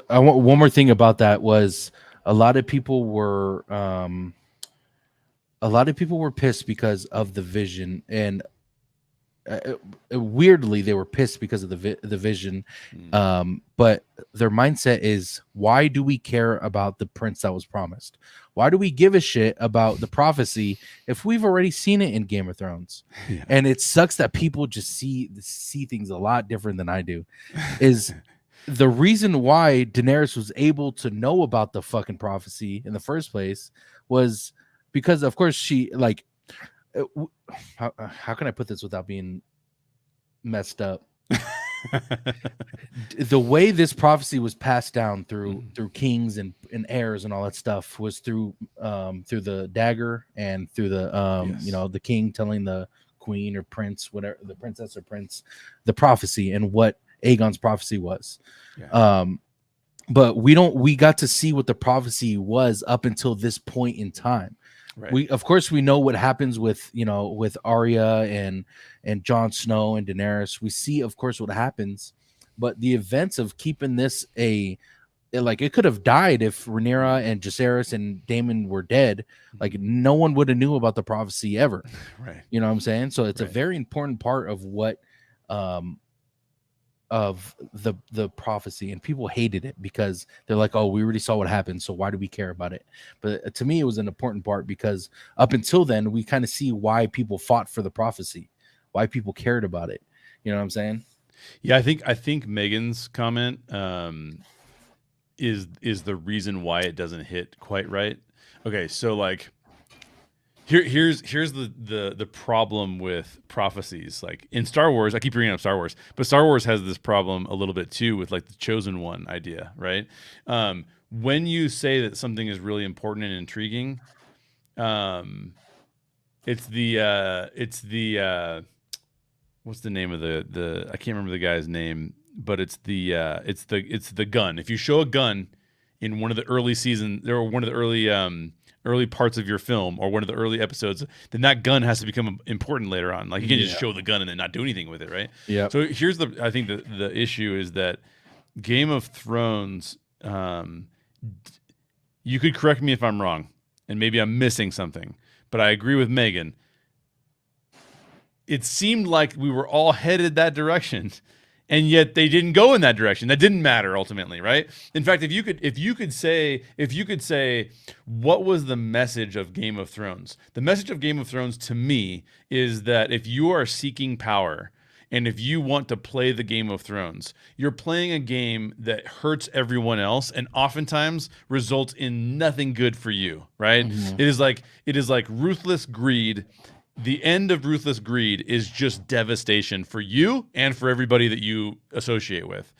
I want one more thing about that was a lot of people were pissed because of the vision, and weirdly they were pissed because of the vision. But their mindset is, why do we care about the prince that was promised? Why do we give a shit about the prophecy if we've already seen it in Game of Thrones? Yeah. And it sucks that people just see things a lot different than I do. Is the reason why Daenerys was able to know about the fucking prophecy in the first place was because, of course, she how can I put this without being messed up? The way this prophecy was passed down through kings and heirs and all that stuff was through the dagger and through the the king telling the queen or prince, whatever, the princess or prince, the prophecy and what Aegon's prophecy was. But we got to see what the prophecy was up until this point in time. Right. We know what happens with Arya and Jon Snow and Daenerys. We see, of course, what happens, but the events of keeping this it could have died if Rhaenyra and Jacaerys and Daemon were dead. Like, no one would have knew about the prophecy ever. Right. You know what I'm saying? So it's a very important part of what of the prophecy, and people hated it because they're like, oh, we already saw what happened, so why do we care about it? But to me, it was an important part, because up until then we kind of see why people fought for the prophecy, why people cared about it. You know what I'm saying? Yeah, I think Megan's comment is the reason why it doesn't hit quite right. Okay, so like Here's the problem with prophecies. Like in Star Wars, I keep bringing up Star Wars, but Star Wars has this problem a little bit too with like the chosen one idea, right? When you say that something is really important and intriguing, it's the what's the name of the I can't remember the guy's name, but it's the gun. If you show a gun in one of the early seasons, or one of the early parts of your film or one of the early episodes, then that gun has to become important later on. Like, you can't just show the gun and then not do anything with it, right? Yeah. So here's I think the issue is that Game of Thrones, you could correct me if I'm wrong, and maybe I'm missing something, but I agree with Megan. It seemed like we were all headed that direction, and yet they didn't go in that direction. That didn't matter ultimately, right? In fact, if you could say what was the message of Game of Thrones? The message of Game of Thrones to me is that if you are seeking power and if you want to play the Game of Thrones, you're playing a game that hurts everyone else and oftentimes results in nothing good for you, right? It is like ruthless greed. The end of ruthless greed is just devastation for you and for everybody that you associate with.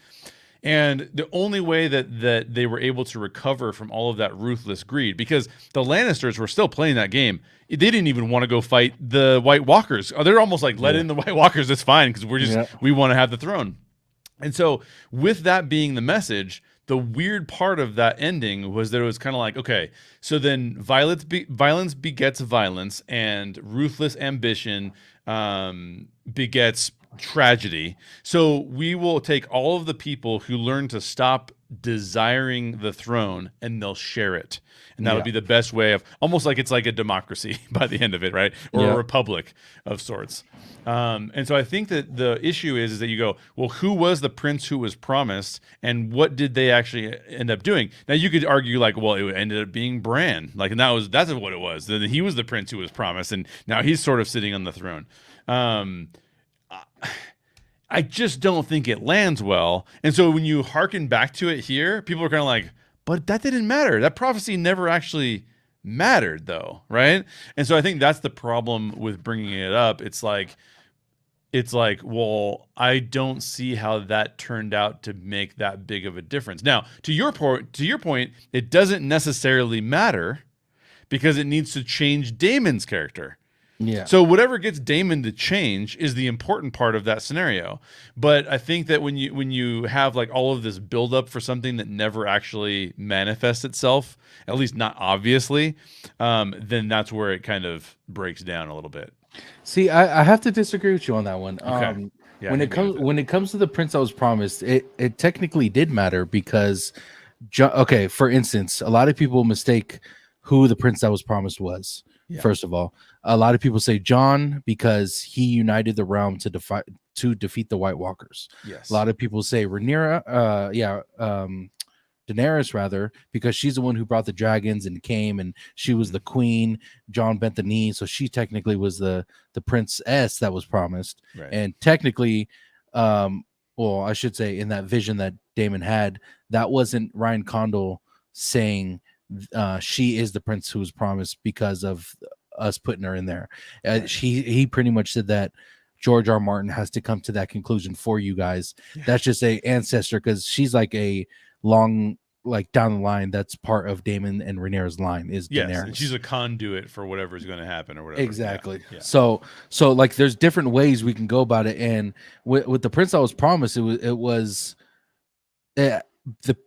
And the only way that they were able to recover from all of that ruthless greed, because the Lannisters were still playing that game. They didn't even want to go fight the White Walkers. They're almost like, let in the White Walkers. It's fine because we want to have the throne. And so with that being the message, the weird part of that ending was that it was kind of like, okay, so then violence begets violence, and ruthless ambition begets tragedy. So we will take all of the people who learn to stop desiring the throne and they'll share it. And that'll be the best way of, almost like it's like a democracy by the end of it, right? Or a republic of sorts. And so I think that the issue is that you go, well, who was the prince who was promised, and what did they actually end up doing? Now you could argue like, well, it ended up being Bran, like, and that's what it was. That he was the prince who was promised, and now he's sort of sitting on the throne. I just don't think it lands well. And so when you hearken back to it here, people are kind of like, but that didn't matter. That prophecy never actually mattered, though, right? And so I think that's the problem with bringing it up. It's like, well, I don't see how that turned out to make that big of a difference. Now, to your point, it doesn't necessarily matter because it needs to change Daemon's character. Yeah. So whatever gets Daemon to change is the important part of that scenario. But I think that when you have like all of this buildup for something that never actually manifests itself, at least not obviously, then that's where it kind of breaks down a little bit. See, I have to disagree with you on that one. Okay. Yeah, when it comes to the prince that was promised, it technically did matter because, okay, for instance, a lot of people mistake who the prince that was promised was. Yeah. First of all, a lot of people say Jon because he united the realm to defeat the White Walkers. Yes. A lot of people say Rhaenyra, Daenerys rather, because she's the one who brought the dragons and came, and she was the queen. Jon bent the knee, so she technically was the princess that was promised. Right. And technically, well, I should say, in that vision that Daemon had, that wasn't Ryan Condal saying she is the prince who was promised because of us putting her in there. Right. He pretty much said that George R. Martin has to come to that conclusion for you guys. Yeah. That's just a ancestor, because she's like a long, like down the line, that's part of Daemon and Rhaenyra's line is Daenerys. And she's a conduit for whatever is going to happen or whatever. Exactly. Yeah. So like there's different ways we can go about it. And with the prince that was promised, it was the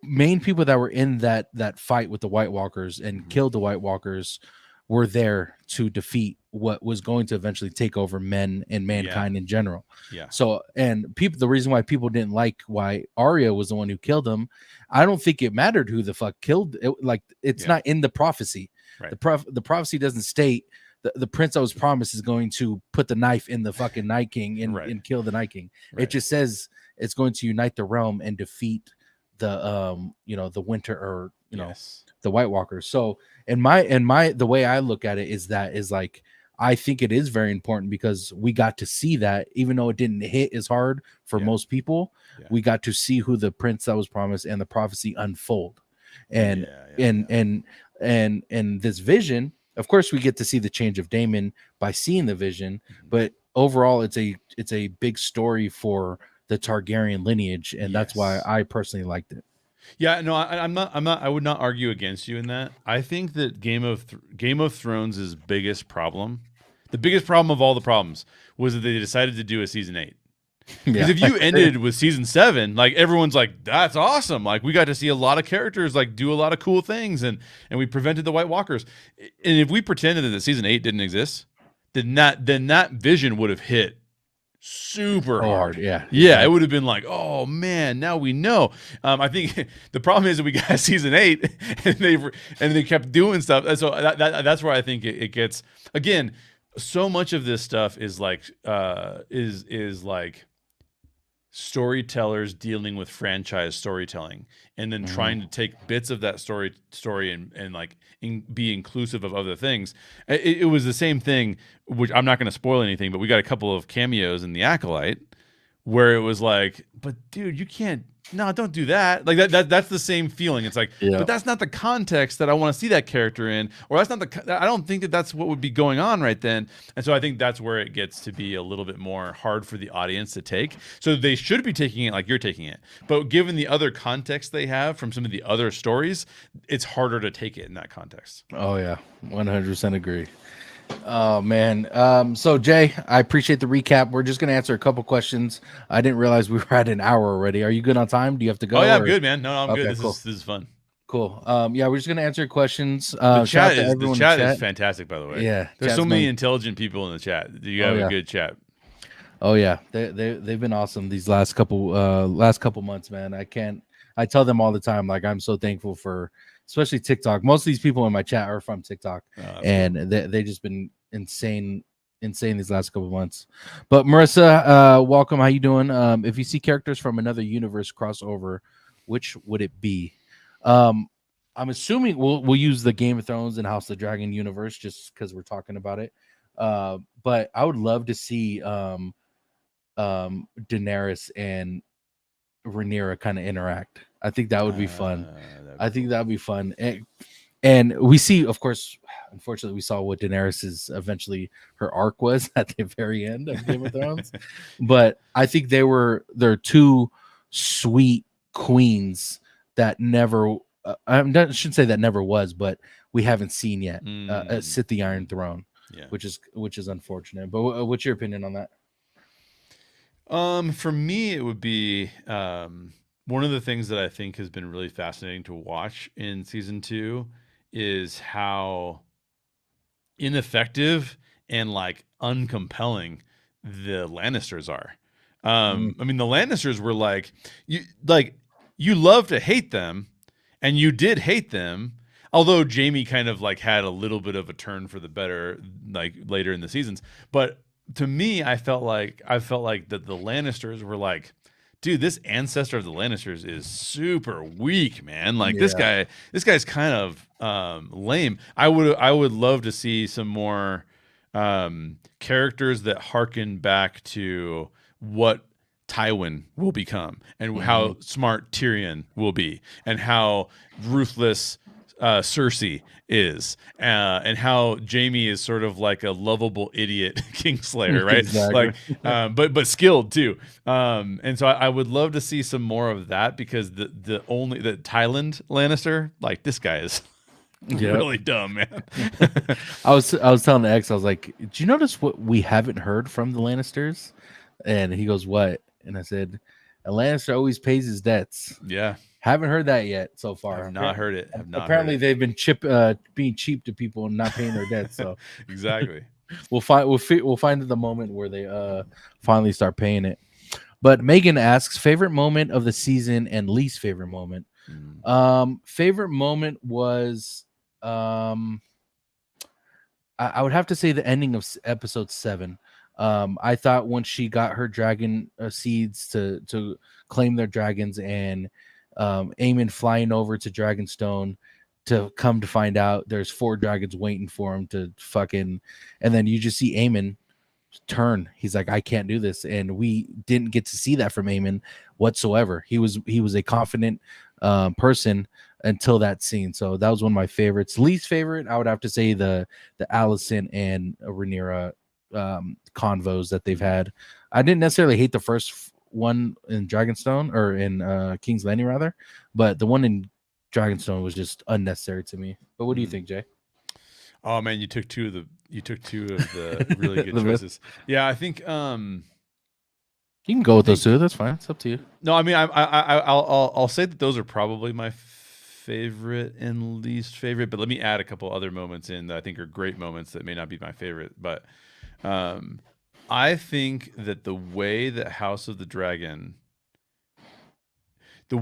main people that were in that fight with the White Walkers and killed the White Walkers were there to defeat what was going to eventually take over men and mankind in general. Yeah. So, and the reason why people didn't like why Arya was the one who killed him, I don't think it mattered who the fuck killed it. Like, it's not in the prophecy. Right. The prophecy doesn't state the prince that was promised is going to put the knife in the fucking Night King and kill the Night King. Right. It just says it's going to unite the realm and defeat the the winter, or the White Walkers. So the way I look at it is like, I think it is very important because we got to see that, even though it didn't hit as hard for most people, we got to see who the prince that was promised and the prophecy unfold. And this vision, of course, we get to see the change of Daemon by seeing the vision, but overall it's a big story for the Targaryen lineage, and that's why I personally liked it. Yeah, no, I'm not. I would not argue against you in that. I think that Game of Thrones' biggest problem, the biggest problem of all the problems, was that they decided to do a season 8. Because if you ended with season 7, like, everyone's like, that's awesome. Like, we got to see a lot of characters like do a lot of cool things, and we prevented the White Walkers. And if we pretended that season 8 didn't exist, then that vision would have hit super hard. Yeah, it would have been like, oh man, now we know. I think the problem is that we got season 8 and they kept doing stuff, and so that's where I think it gets, again, so much of this stuff is like is like storytellers dealing with franchise storytelling, and then trying to take bits of that story and like be inclusive of other things. It was the same thing, which I'm not going to spoil anything, but we got a couple of cameos in The Acolyte where it was like, but dude, you can't. No, don't do that. Like that's the same feeling. It's like, but that's not the context that I want to see that character in, or that's not I don't think that that's what would be going on right then. And so I think that's where it gets to be a little bit more hard for the audience to take. So they should be taking it like you're taking it, but given the other context they have from some of the other stories, it's harder to take it in that context. Oh yeah, 100% agree. Oh man. So Jay, I appreciate the recap. We're just gonna answer a couple questions. I didn't realize we were at an hour already. Are you good on time? Do you have to go? Oh yeah, I'm good, man. No, I'm good. This is fun. Cool. Yeah, we're just gonna answer questions. The chat is fantastic, by the way. Yeah, there's so many intelligent people in the chat. You have a good chat. Oh yeah, they've been awesome these last couple months, man. I tell them all the time, like I'm so thankful for, especially TikTok. Most of these people in my chat are from TikTok, and they just been insane these last couple months. But Marissa, welcome. How you doing? If you see characters from another universe crossover, which would it be? I'm assuming we'll use the Game of Thrones and House of the Dragon universe just because we're talking about it. But I would love to see Daenerys and Rhaenyra kind of interact. I think that would be fun. I think that'd be fun. And we see, of course, unfortunately, we saw what Daenerys's eventually her arc was at the very end of Game of Thrones. But I think they're two sweet queens that never. I shouldn't say that never was, but we haven't seen yet sit the Iron Throne, which is unfortunate. But what's your opinion on that? For me, it would be one of the things that I think has been really fascinating to watch in season 2 is how ineffective and like uncompelling the Lannisters are. I mean, the Lannisters were like you love to hate them, and you did hate them. Although Jaime kind of like had a little bit of a turn for the better, like later in the seasons, but to me, I felt like that the Lannisters were like, dude, this ancestor of the Lannisters is super weak, man. Like this guy's kind of lame. I would love to see some more characters that harken back to what Tywin will become, and how smart Tyrion will be, and how ruthless Cersei is, and how Jaime is sort of like a lovable idiot Kingslayer, right? Exactly. Like, but skilled too. And so I would love to see some more of that, because the Tyland Lannister, like this guy is really dumb, man. I was telling the ex, I was like, "Do you notice what we haven't heard from the Lannisters?" And he goes, "What?" And I said, "A Lannister always pays his debts." Yeah. Haven't heard that yet so far. I've not heard it. Apparently, they've been being cheap to people and not paying their debts. So exactly, we'll find the moment where they finally start paying it. But Megan asks, favorite moment of the season and least favorite moment. Favorite moment was I would have to say the ending of episode 7. I thought when she got her dragon seeds to claim their dragons, and Aemon flying over to Dragonstone to come to find out there's 4 dragons waiting for him to fucking, and then you just see Aemon turn. He's like, I can't do this. And we didn't get to see that from Aemon whatsoever. He was a confident person until that scene. So that was one of my favorites. Least favorite, I would have to say the Alicent and Rhaenyra convos that they've had. I didn't necessarily hate the first one in Dragonstone, or in King's Landing rather, but the one in Dragonstone was just unnecessary to me. But what do you think, Jay? Oh man, you took two of the really good choices. Yeah, I think you can go with those two. That's fine. It's up to you. No, I mean I'll say that those are probably my favorite and least favorite, but let me add a couple other moments in that I think are great moments that may not be my favorite. But I think that the way that House of the Dragon does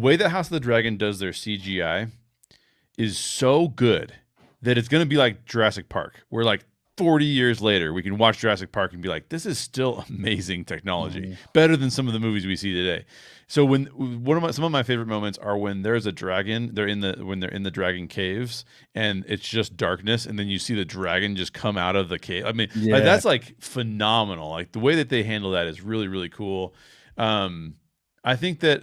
their CGI is so good that it's going to be like Jurassic Park, where like 40 years later, we can watch Jurassic Park and be like, this is still amazing technology, Mhm. better than some of the movies we see today. So some of my favorite moments are when there's a dragon, when they're in the dragon caves and it's just darkness, and then you see the dragon just come out of the cave. I mean, like, Yeah. that's like phenomenal. Like the way that they handle that is really, really cool. I think that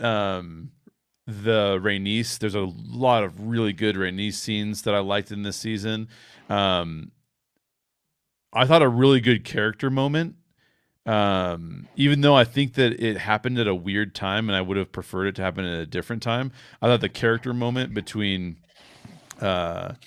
the Rhaenys, there's a lot of really good Rhaenys scenes that I liked in this season. I thought a really good character moment, even though I think that it happened at a weird time and I would have preferred it to happen at a different time. I thought the character moment between Rhaenys'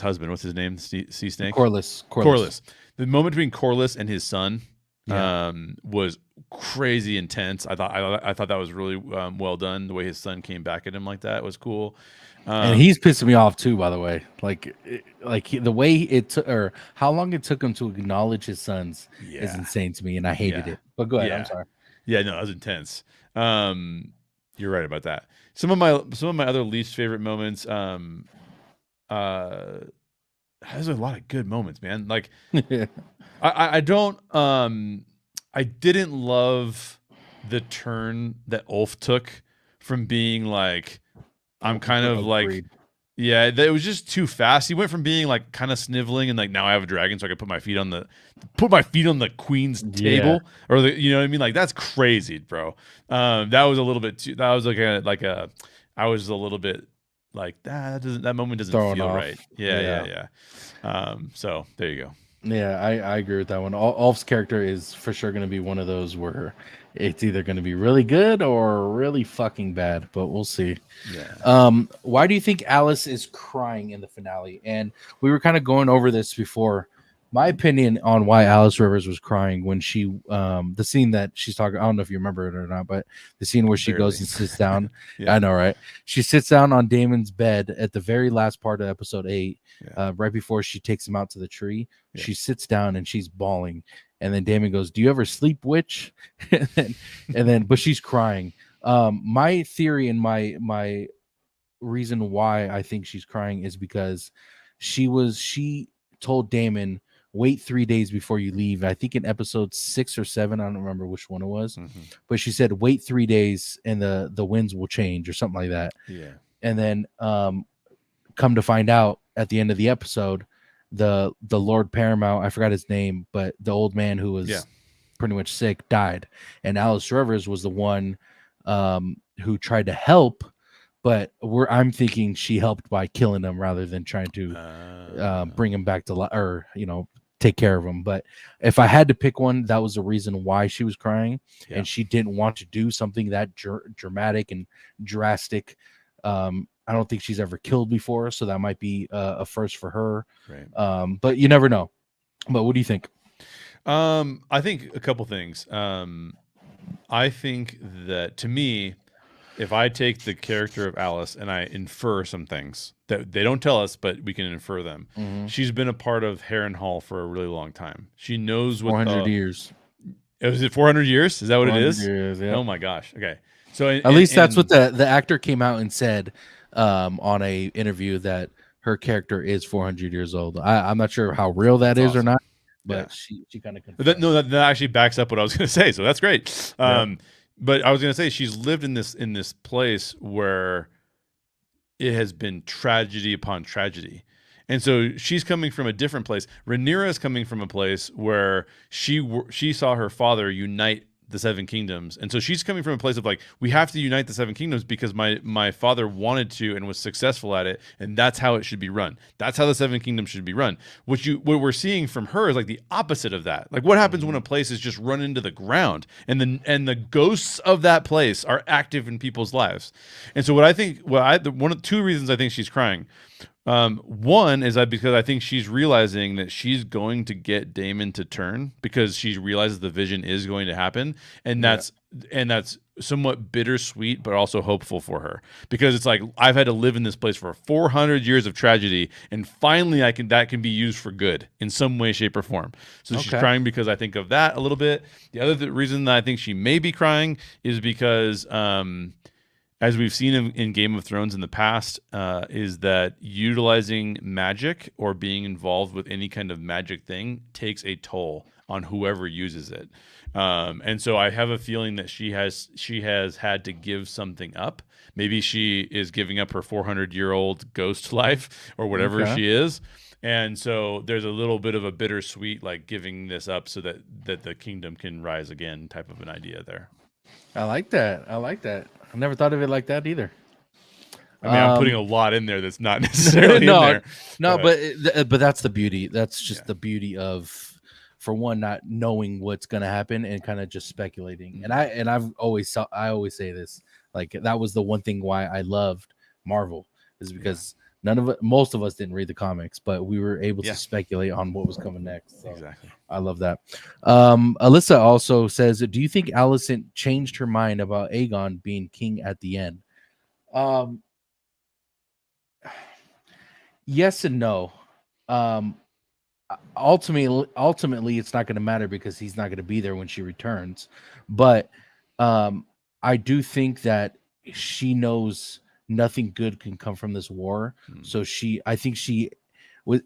husband, what's his name? Sea Snake? Corlys. The moment between Corlys and his son Yeah. was crazy intense. I thought that was really well done. The way his son came back at him like that was cool. And he's pissing me off too, by the way. The way it took, or how long it took him to acknowledge his sons is insane to me, and I hated it. But go ahead. I'm sorry. Yeah, no, that was intense. You're right about that. Some of my other least favorite moments. There's a lot of good moments, man. Like, I didn't love the turn that Ulf took from being like, I'm kind of like, yeah, it was just too fast. He went from being like kind of sniveling and like, now I have a dragon, so I can put my feet on the queen's table, or you know what I mean? Like, that's crazy, bro. That was a little bit too. That was I was a little bit like, that moment doesn't feel right. Yeah. So there you go. Yeah, I agree with that one. Ulf's character is for sure going to be one of those where it's either going to be really good or really fucking bad, but we'll see. Yeah. Why do you think Alice is crying in the finale? And we were kind of going over this before. My opinion on why Alice Rivers was crying when she, the scene that she's talking, I don't know if you remember it or not, but the scene where she goes and sits down. Yeah. I know, right? She sits down on Damon's bed at the very last part of episode 8, right before she takes him out to the tree. Yeah. She sits down and she's bawling. And then Damon goes, "Do you ever sleep, witch?" and then, but she's crying. My theory and my reason why I think she's crying is because she told Damon, wait 3 days before you leave. I think in episode 6 or 7, I don't remember which one it was, but she said, wait 3 days and the winds will change or something like that. Yeah. And then come to find out at the end of the episode, the Lord Paramount, I forgot his name, but the old man who was pretty much sick died. And Alice Rivers was the one who tried to help, but I'm thinking she helped by killing him rather than trying to bring him back to life, or take care of him. But if I had to pick one, that was the reason why she was crying. And she didn't want to do something that dramatic and drastic. I don't think she's ever killed before, so that might be a first for her. Right. But you never know. But what do you think? I think a couple things. I think that, to me, if I take the character of Alice and I infer some things that they don't tell us, but we can infer them. She's been a part of Harrenhal for a really long time. She knows what 400 years. Was it 400 years? Is that what it is? Years, yeah. Oh my gosh. Okay. So at least that's what the actor came out and said on a interview, that her character is 400 years old. I'm not sure how real that is or not, but she kind of confirmed. That actually backs up what I was going to say. So that's great. But I was going to say, she's lived in this place where it has been tragedy upon tragedy. And so she's coming from a different place. Rhaenyra is coming from a place where she saw her father unite the Seven Kingdoms. And so she's coming from a place of like, we have to unite the Seven Kingdoms because my father wanted to and was successful at it, and that's how it should be run. That's how the Seven Kingdoms should be run. What we're seeing from her is like the opposite of that. Like, what happens when a place is just run into the ground and the ghosts of that place are active in people's lives? And so one of two reasons I think she's crying. One is because I think she's realizing that she's going to get Daemon to turn, because she realizes the vision is going to happen, and that's somewhat bittersweet, but also hopeful for her, because it's like, I've had to live in this place for 400 years of tragedy, and finally that can be used for good in some way, shape, or form. So she's crying because I think of that a little bit. The other reason that I think she may be crying is because as we've seen in Game of Thrones in the past, is that utilizing magic or being involved with any kind of magic thing takes a toll on whoever uses it. And so I have a feeling that she has had to give something up. Maybe she is giving up her 400-year-old ghost life or whatever Okay. she is. And so there's a little bit of a bittersweet, like giving this up so that the kingdom can rise again type of an idea there. I like that. I never thought of it like that either. I mean, I'm putting a lot in there that's not necessarily no, in there. no, but that's the beauty. That's just the beauty of, for one, not knowing what's gonna happen and kind of just speculating. And I always say this, like, that was the one thing why I loved Marvel, is because most of us didn't read the comics, but we were able to speculate on what was coming next. So exactly. I love that. Alyssa also says, do you think Alicent changed her mind about Aegon being king at the end? Yes and no. Ultimately, it's not going to matter because he's not going to be there when she returns. But I do think that she knows nothing good can come from this war. So I think she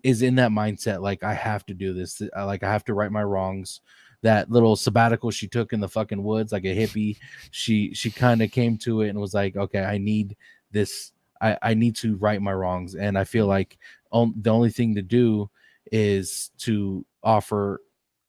is in that mindset. Like, I have to do this. Like, I have to right my wrongs. That little sabbatical she took in the fucking woods, like a hippie, she kind of came to it and was like, okay, I need this. I need to right my wrongs. And I feel like the only thing to do is to offer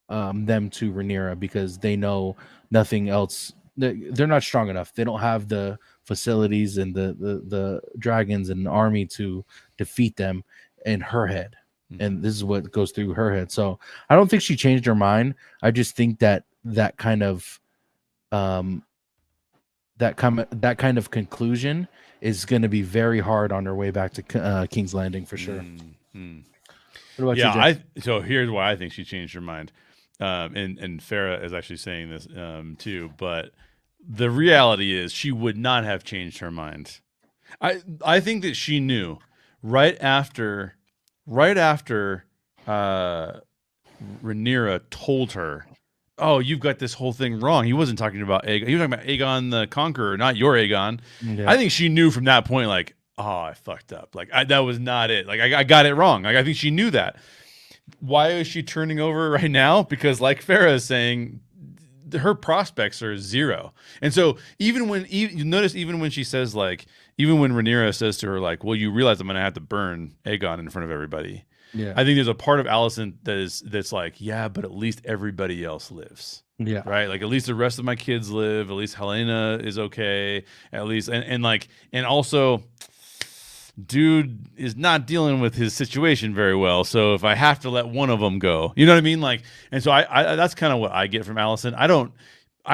them to Rhaenyra, because they know nothing else. They're not strong enough. They don't have the facilities and the dragons and the army to defeat them in her head. And this is what goes through her head. So I don't think she changed her mind. I just think that kind of conclusion is going to be very hard on her way back to King's Landing for sure. What about you, Jay? So here's why I think she changed her mind. And Farah is actually saying this too, but the reality is she would not have changed her mind. I think that she knew right after Rhaenyra told her, "Oh, you've got this whole thing wrong." He wasn't talking about Aegon. He was talking about Aegon the Conqueror, not your Aegon. Yeah. I think she knew from that point, like, oh, I fucked up. Like, that was not it. Like, I got it wrong. Like, I think she knew that. Why is she turning over right now? Because, like Farah is saying, her prospects are zero. And so you notice even when she says, like, even when Rhaenyra says to her, like, well, you realize I'm going to have to burn Aegon in front of everybody. Yeah. I think there's a part of Alicent that's like, yeah, but at least everybody else lives. Yeah. Right. Like, at least the rest of my kids live. At least Helena is okay. At least, and also, dude is not dealing with his situation very well. So if I have to let one of them go, you know what I mean? Like, and so I that's kind of what I get from Alicent. I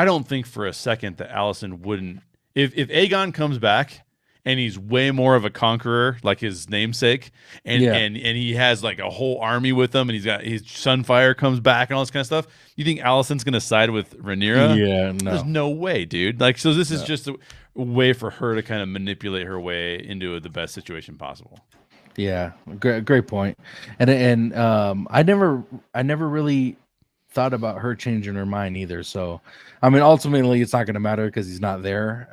don't think for a second that Alicent wouldn't, if Aegon comes back and he's way more of a conqueror, like his namesake, and he has like a whole army with him, and he's got his Sunfire comes back and all this kind of stuff. You think Alicent's gonna side with Rhaenyra? Yeah, no. There's no way, dude. Like, so this is just a way for her to kind of manipulate her way into the best situation possible. Yeah, great point. And I never really thought about her changing her mind either. So, I mean, ultimately, it's not going to matter because he's not there.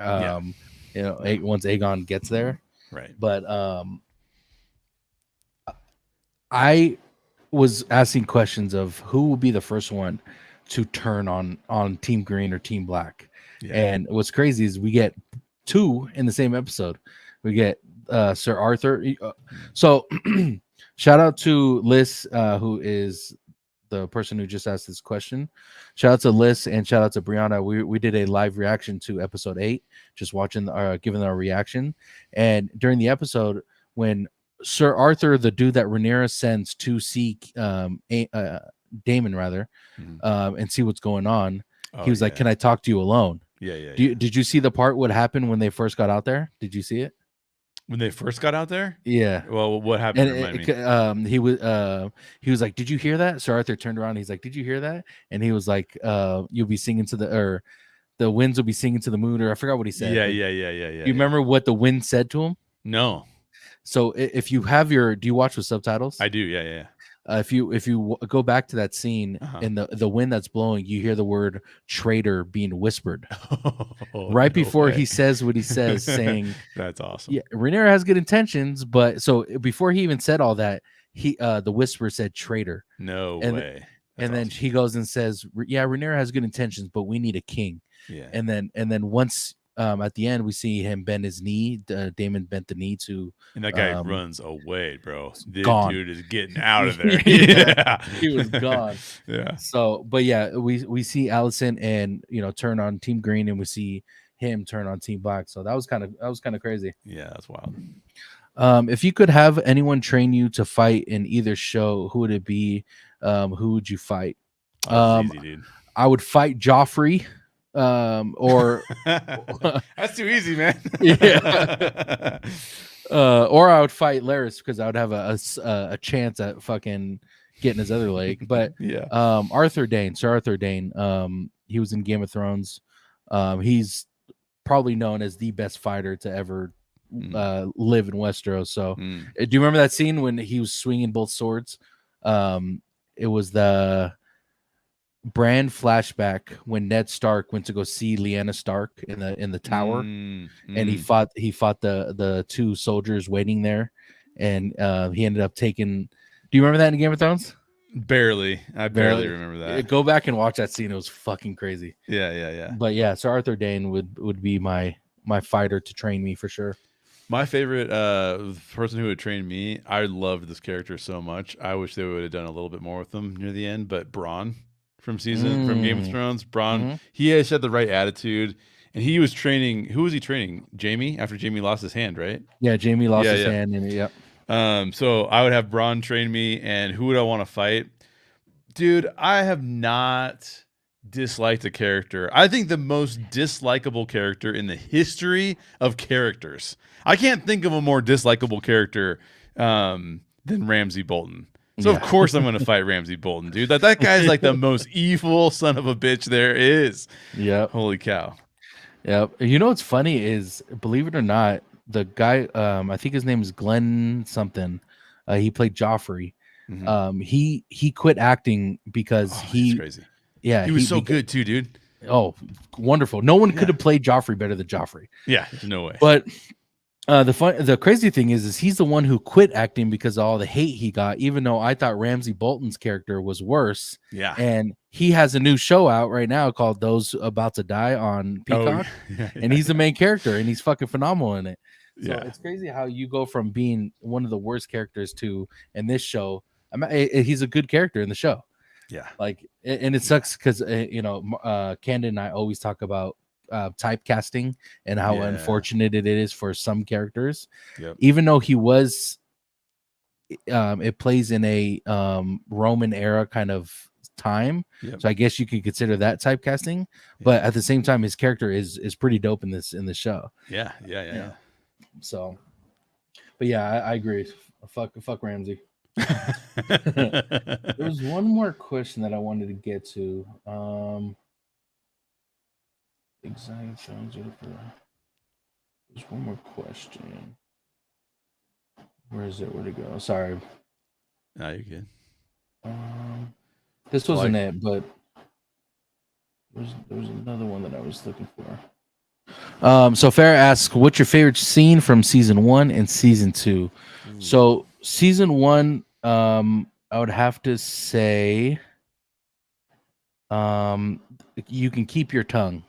You know, once Aegon gets there, right? But I was asking questions of who will be the first one to turn on Team Green or Team Black. Yeah. And what's crazy is we get two in the same episode. We get Sir Arthur. So shout out to Liz, who is the person who just asked this question. Shout out to Liz and shout out to Brianna. We did a live reaction to episode 8, just watching giving our reaction. And during the episode, when Sir Arthur, the dude that Rhaenyra sends to see Daemon rather, and see what's going on, he was like, "Can I talk to you alone?" Did you see the part what happened when they first got out there? Did you see it? When they first got out there? Yeah. Well, what happened? He was like, "Did you hear that?" Sir Arthur turned around. He's like, "Did you hear that?" And he was like, "You'll be singing to the winds will be singing to the moon," or I forgot what he said. Yeah. You remember what the wind said to him? No. So if you have do you watch with subtitles? I do. Yeah. if you go back to that scene Uh-huh. and the wind that's blowing, you hear the word traitor being whispered Oh, right no before way. he says what he says, saying, That's awesome. "Yeah, Rhaenyra has good intentions," but so before he even said all that, the whisper said traitor, No and way. That's and then awesome. he goes and says, "Yeah, Rhaenyra has good intentions, but we need a king." Yeah. And then once at the end we see him bend his knee. Damon bent the knee to And that guy um runs away, bro. The gone. dude is getting out of there. Yeah, Yeah. he was gone. Yeah. So, but yeah, we see Allison and turn on Team Green, and we see him turn on Team Black. So that was kind of crazy. Yeah, that's wild. If you could have anyone train you to fight in either show, who would it be? Who would you fight? Oh, this is Um, easy, dude. I would fight Joffrey, or That's too easy, man. yeah, or I would fight Laris because I would have a chance at fucking getting his other leg. But Yeah. Sir Arthur Dane, he was in Game of Thrones. He's probably known as the best fighter to ever live in Westeros. So, do you remember that scene when he was swinging both swords? It was the Bran flashback when Ned Stark went to go see Lyanna Stark in the tower, and he fought the two soldiers waiting there, and he ended up taking. Do you remember that in Game of Thrones? Barely. I barely remember that. Go back and watch that scene. It was fucking crazy. Yeah. But yeah, so Arthur Dane would be my fighter to train me for sure. My favorite person who would train me, I loved this character so much. I wish they would have done a little bit more with him near the end, but Bronn from Game of Thrones, Bronn, he has had the right attitude, and he was training. Who was he training? Jaime, after Jaime lost his hand, right? Yeah, Jaime lost his hand, and yep. So I would have Bronn train me, and who would I want to fight? Dude, I have not disliked a character. I think the most dislikable character in the history of characters. I can't think of a more dislikable character than Ramsay Bolton. So of course I'm going to fight Ramsay Bolton, dude. That guy's like the most evil son of a bitch there is. Yeah. Holy cow. Yeah. You know what's funny is, believe it or not, the guy, I think his name is Glenn something. He played Joffrey. Mm-hmm. He quit acting because he's crazy. Yeah, he was so good too, dude. Oh, wonderful! No one could have played Joffrey better than Joffrey. Yeah, there's no way. But the crazy thing is he's the one who quit acting because of all the hate he got. Even though I thought Ramsay Bolton's character was worse. Yeah, and he has a new show out right now called Those About to Die on Peacock, and he's the main character, and he's fucking phenomenal in it. So it's crazy how you go from being one of the worst characters to in this show. He's a good character in the show. Yeah, like, and it sucks because Candon and I always talk about typecasting and how unfortunate it is for some characters. Yep. Even though he was, it plays in a Roman era kind of time, so I guess you could consider that typecasting. But at the same time, his character is pretty dope in this show. Yeah. So, but yeah, I agree. Fuck Ramsay. There's one more question that I wanted to get to. There's one more question. Where is it? Where'd it go? Sorry. No, you're good. This wasn't it, but there was another one that I was looking for. So Farrah asks, what's your favorite scene from season 1 and season 2? So season 1, I would have to say, you can keep your tongue.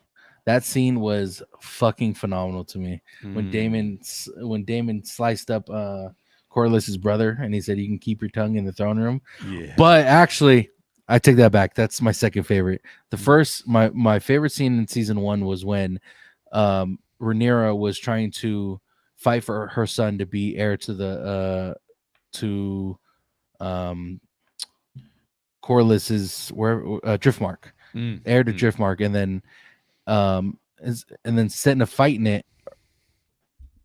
That scene was fucking phenomenal to me. When Damon sliced up Corlys's brother, and he said, "You can keep your tongue in the throne room." Yeah. But actually, I take that back. That's my second favorite. The first, my favorite scene in season 1 was when Rhaenyra was trying to fight for her son to be heir to the Corlys's Driftmark, heir to Driftmark, and then setting a fight in it.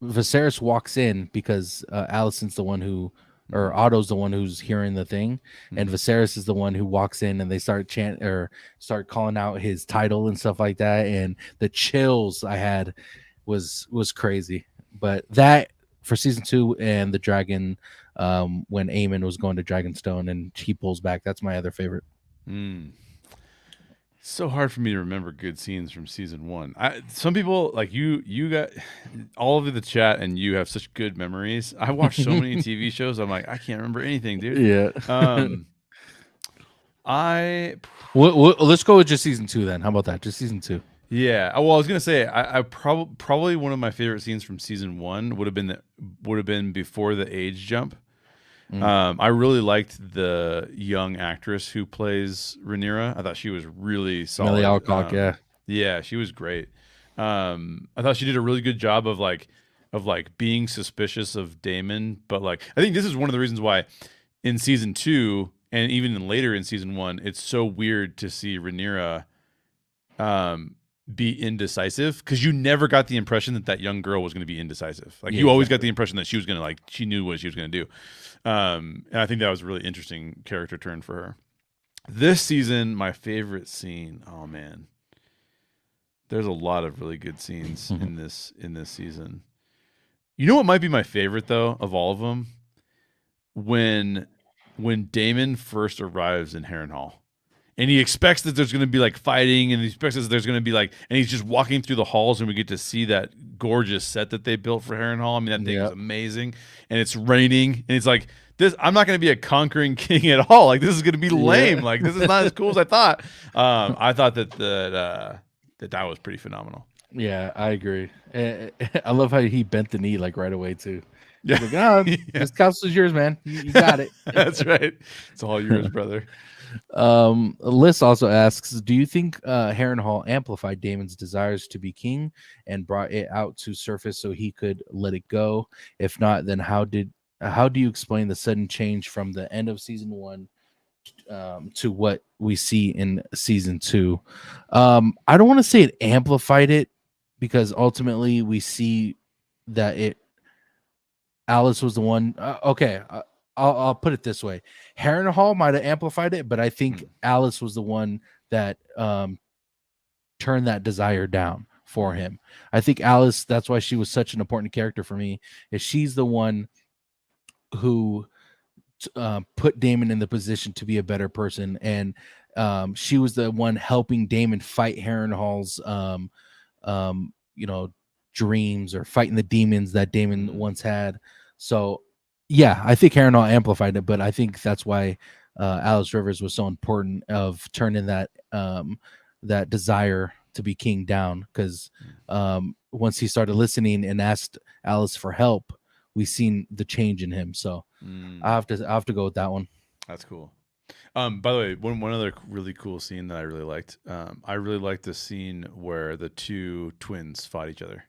Viserys walks in because Alicent's the one who, or Otto's the one who's hearing the thing, and Viserys is the one who walks in, and they start start calling out his title and stuff like that, and the chills I had was crazy. But that for season 2 and the dragon, when Aemon was going to Dragonstone and he pulls back. That's my other favorite. So hard for me to remember good scenes from season 1. Some people like you got all of the chat, and you have such good memories. I watched so many TV shows. I'm like, I can't remember anything, dude. Yeah. Let's go with just season 2 then. How about that? Just season 2. Yeah. Well, I was gonna say I probably one of my favorite scenes from season 1 would have been before the age jump. I really liked the young actress who plays Rhaenyra. I thought she was really solid. Millie Alcock, yeah, she was great. I thought she did a really good job of being suspicious of Daemon, but like I think this is one of the reasons why in season 2 and even later in season 1, it's so weird to see Rhaenyra be indecisive, because you never got the impression that young girl was going to be indecisive. Like you always got the impression that she was going to she knew what she was going to do. And I think that was a really interesting character turn for her. This season, my favorite scene. Oh man, there's a lot of really good scenes in this season. You know what might be my favorite though of all of them? When Daemon first arrives in Harrenhal. And he expects that there's going to be like fighting, and he expects that there's going to be like, and he's just walking through the halls, and we get to see that gorgeous set that they built for Harrenhal. I mean, that thing is amazing, and it's raining, and it's like this. I'm not going to be a conquering king at all. Like this is going to be lame. Like this is not as cool as I thought. I thought that was pretty phenomenal. Yeah, I agree. I love how he bent the knee like right away too. Yeah, like, oh, this castle is yours, man. You got it. That's right. It's all yours, brother. Liz also asks, do you think Harrenhal amplified Daemon's desires to be king and brought it out to surface so he could let it go? If not, then how do you explain the sudden change from the end of season 1 to what we see in season 2? I don't want to say it amplified it, because ultimately we see that Alice was the one. I'll put it this way: Harrenhal might have amplified it, but I think Alice was the one that turned that desire down for him. I think Alice, that's why she was such an important character for me, is she's the one who put Daemon in the position to be a better person, and she was the one helping Daemon fight Harrenhal's dreams, or fighting the demons that Daemon once had. So yeah, I think Harrenhal amplified it, but I think that's why Alice Rivers was so important of turning that desire to be king down, because once he started listening and asked Alice for help, we seen the change in him. So I have to go with that one. That's cool. By the way, one other really cool scene that I really liked. I really liked the scene where the two twins fought each other.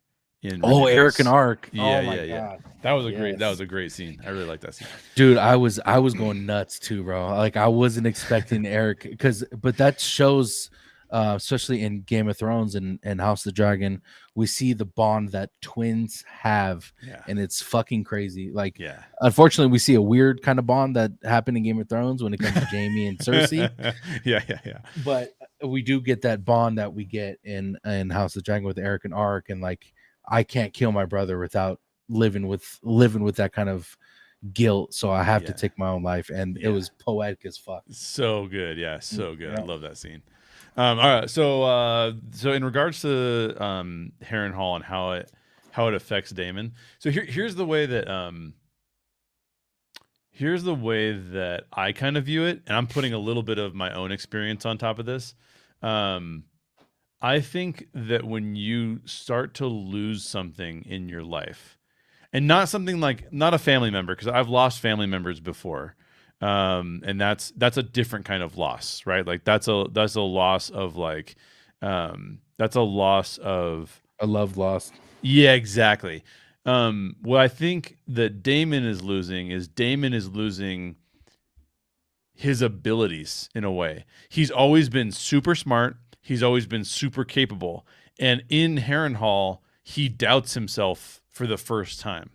Eric and Ark. Yeah. That was a great scene. I really liked that scene. Dude, I was going nuts too, bro. Like I wasn't expecting Eric, but that shows, especially in Game of Thrones and House of the Dragon, we see the bond that twins have, and it's fucking crazy. Like, unfortunately, we see a weird kind of bond that happened in Game of Thrones when it comes to Jaime and Cersei. Yeah. But we do get that bond that we get in House of the Dragon with Eric and Ark, and like, I can't kill my brother without living with that kind of guilt, so I have to take my own life, and it was poetic as fuck. So good. So good. I love that scene. All right, so in regards to Harrenhal and how it affects Daemon, so here's the way that I kind of view it, and I'm putting a little bit of my own experience on top of this. I think that when you start to lose something in your life, and not something like, not a family member, because I've lost family members before, and that's a different kind of loss, right? Like that's a loss of like, that's a loss of a love loss. Yeah, exactly. What I think that Daemon is losing his abilities in a way. He's always been super smart. He's always been super capable. And in Harrenhal, he doubts himself for the first time.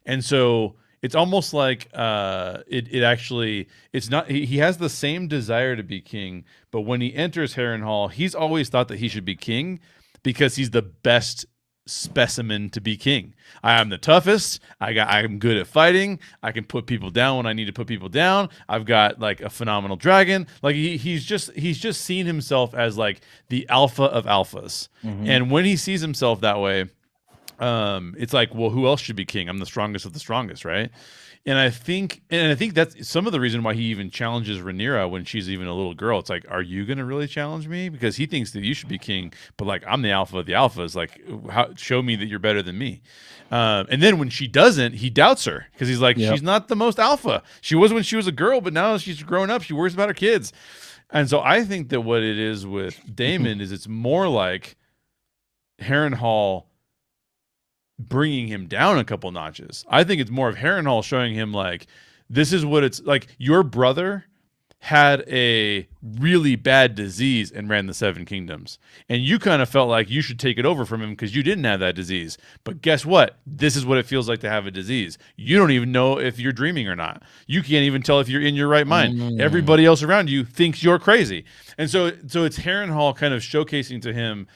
And so it's almost like it's not, he has the same desire to be king, but when he enters Harrenhal, he's always thought that he should be king because he's the best specimen to be king. I am the toughest. I'm good at fighting. I can put people down when I need to put people down. I've got like a phenomenal dragon. Like he's just seen himself as like the alpha of alphas. And when he sees himself that way, it's like, well, who else should be king? I'm the strongest of the strongest, right? And I think that's some of the reason why he even challenges Rhaenyra when she's even a little girl. It's like, are you going to really challenge me? Because he thinks that you should be king, but like, I'm the alpha of the alphas. Like, show me that you're better than me. And then when she doesn't, he doubts her because he's like, she's not the most alpha. She was when she was a girl, but now she's grown up. She worries about her kids. And so I think that what it is with Daemon is it's more like Harrenhal bringing him down a couple notches. I think it's more of Harrenhal showing him like, this is what it's like. Your brother had a really bad disease and ran the Seven Kingdoms, and you kind of felt like you should take it over from him because you didn't have that disease. But guess what? This is what it feels like to have a disease. You don't even know if you're dreaming or not. You can't even tell if you're in your right mind. Everybody else around you thinks you're crazy. And so it's Harrenhal kind of showcasing to him,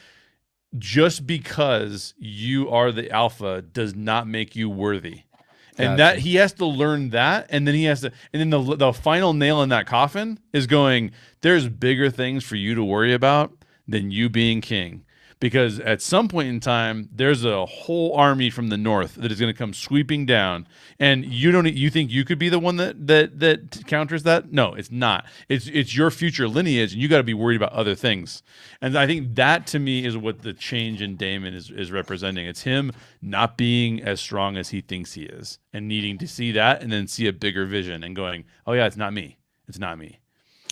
just because you are the alpha does not make you worthy. And that he has to learn that. And then the final nail in that coffin is going, there's bigger things for you to worry about than you being king. Because at some point in time, there's a whole army from the north that is going to come sweeping down, and you think you could be the one that counters that? No, it's not. It's your future lineage, and you got to be worried about other things. And I think that to me is what the change in Daemon is representing. It's him not being as strong as he thinks he is, and needing to see that, and then see a bigger vision, and going, oh yeah, it's not me. It's not me.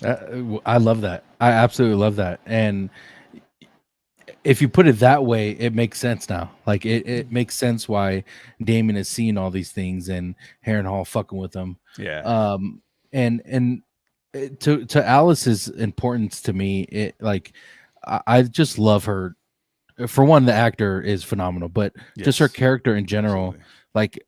I love that. I absolutely love that. And if you put it that way, it makes sense now. Like it makes sense why Daemon is seeing all these things and Harrenhal fucking with them. Yeah. And to Alice's importance to me, it like I just love her. For one, the actor is phenomenal, but just her character in general, like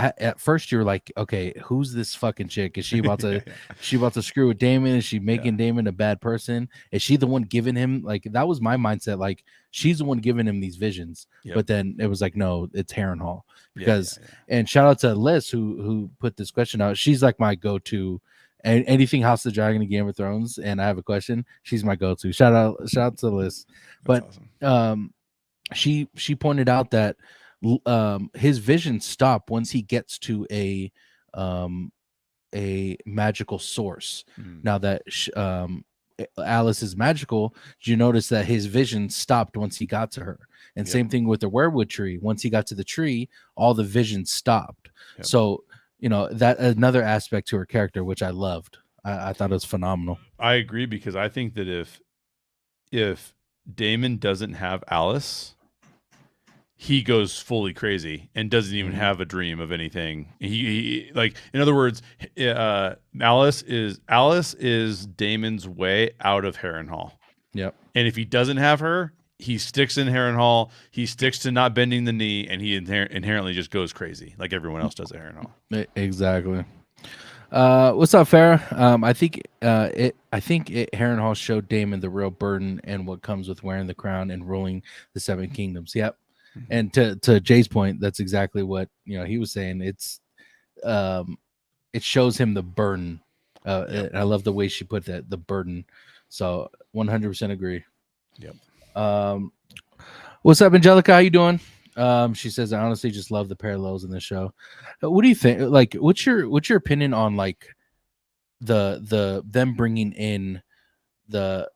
at first you're like, okay, who's this fucking chick? Is she about to she about to screw with Daemon? Is she making Daemon a bad person? Is she the one giving him, like, that was my mindset, like she's the one giving him these visions. But then it was like, no, it's Harrenhal. Because and shout out to Liz who put this question out. She's like my go-to, and anything House of the Dragon and Game of Thrones, and I have a question, she's my go-to. Shout out to Liz. But awesome. She pointed out that his visions stop once he gets to a magical source. Now that Alice is magical, did you notice that his vision stopped once he got to her? And same thing with the werewood tree. Once he got to the tree, all the visions stopped. So that another aspect to her character, which I loved. I thought it was phenomenal. I agree, because I think that if Daemon doesn't have Alice, he goes fully crazy and doesn't even have a dream of anything. He like, in other words, Alice is Daemon's way out of Harrenhal. Yep. And if he doesn't have her, he sticks in Harrenhal. He sticks to not bending the knee, and he inherently just goes crazy like everyone else does at Harrenhal. Exactly. What's up, Farrah? I think Harrenhal showed Daemon the real burden and what comes with wearing the crown and ruling the Seven Kingdoms. Yep. And to Jay's point, that's exactly what he was saying. It's it shows him the burden. I love the way she put that, the burden. So 100% agree. Yep. What's up, Angelica? How you doing? She says, I honestly just love the parallels in the show. What do you think? Like, what's your opinion on like the them bringing in the?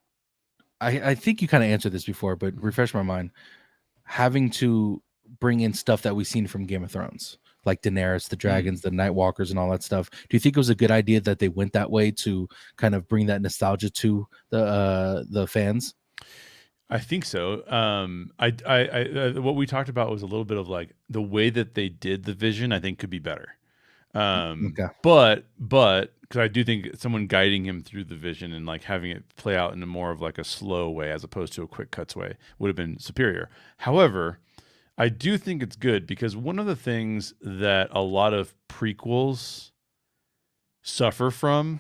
I think you kind of answered this before, but refresh my mind. Having to bring in stuff that we've seen from Game of Thrones, like Daenerys, the dragons, the Night Walkers, and all that stuff. Do you think it was a good idea that they went that way to kind of bring that nostalgia to the fans? I think so. What we talked about was a little bit of like the way that they did the vision, I think could be better. But because I do think someone guiding him through the vision and like having it play out in a more of like a slow way as opposed to a quick cuts way would have been superior. However, I do think it's good, because one of the things that a lot of prequels suffer from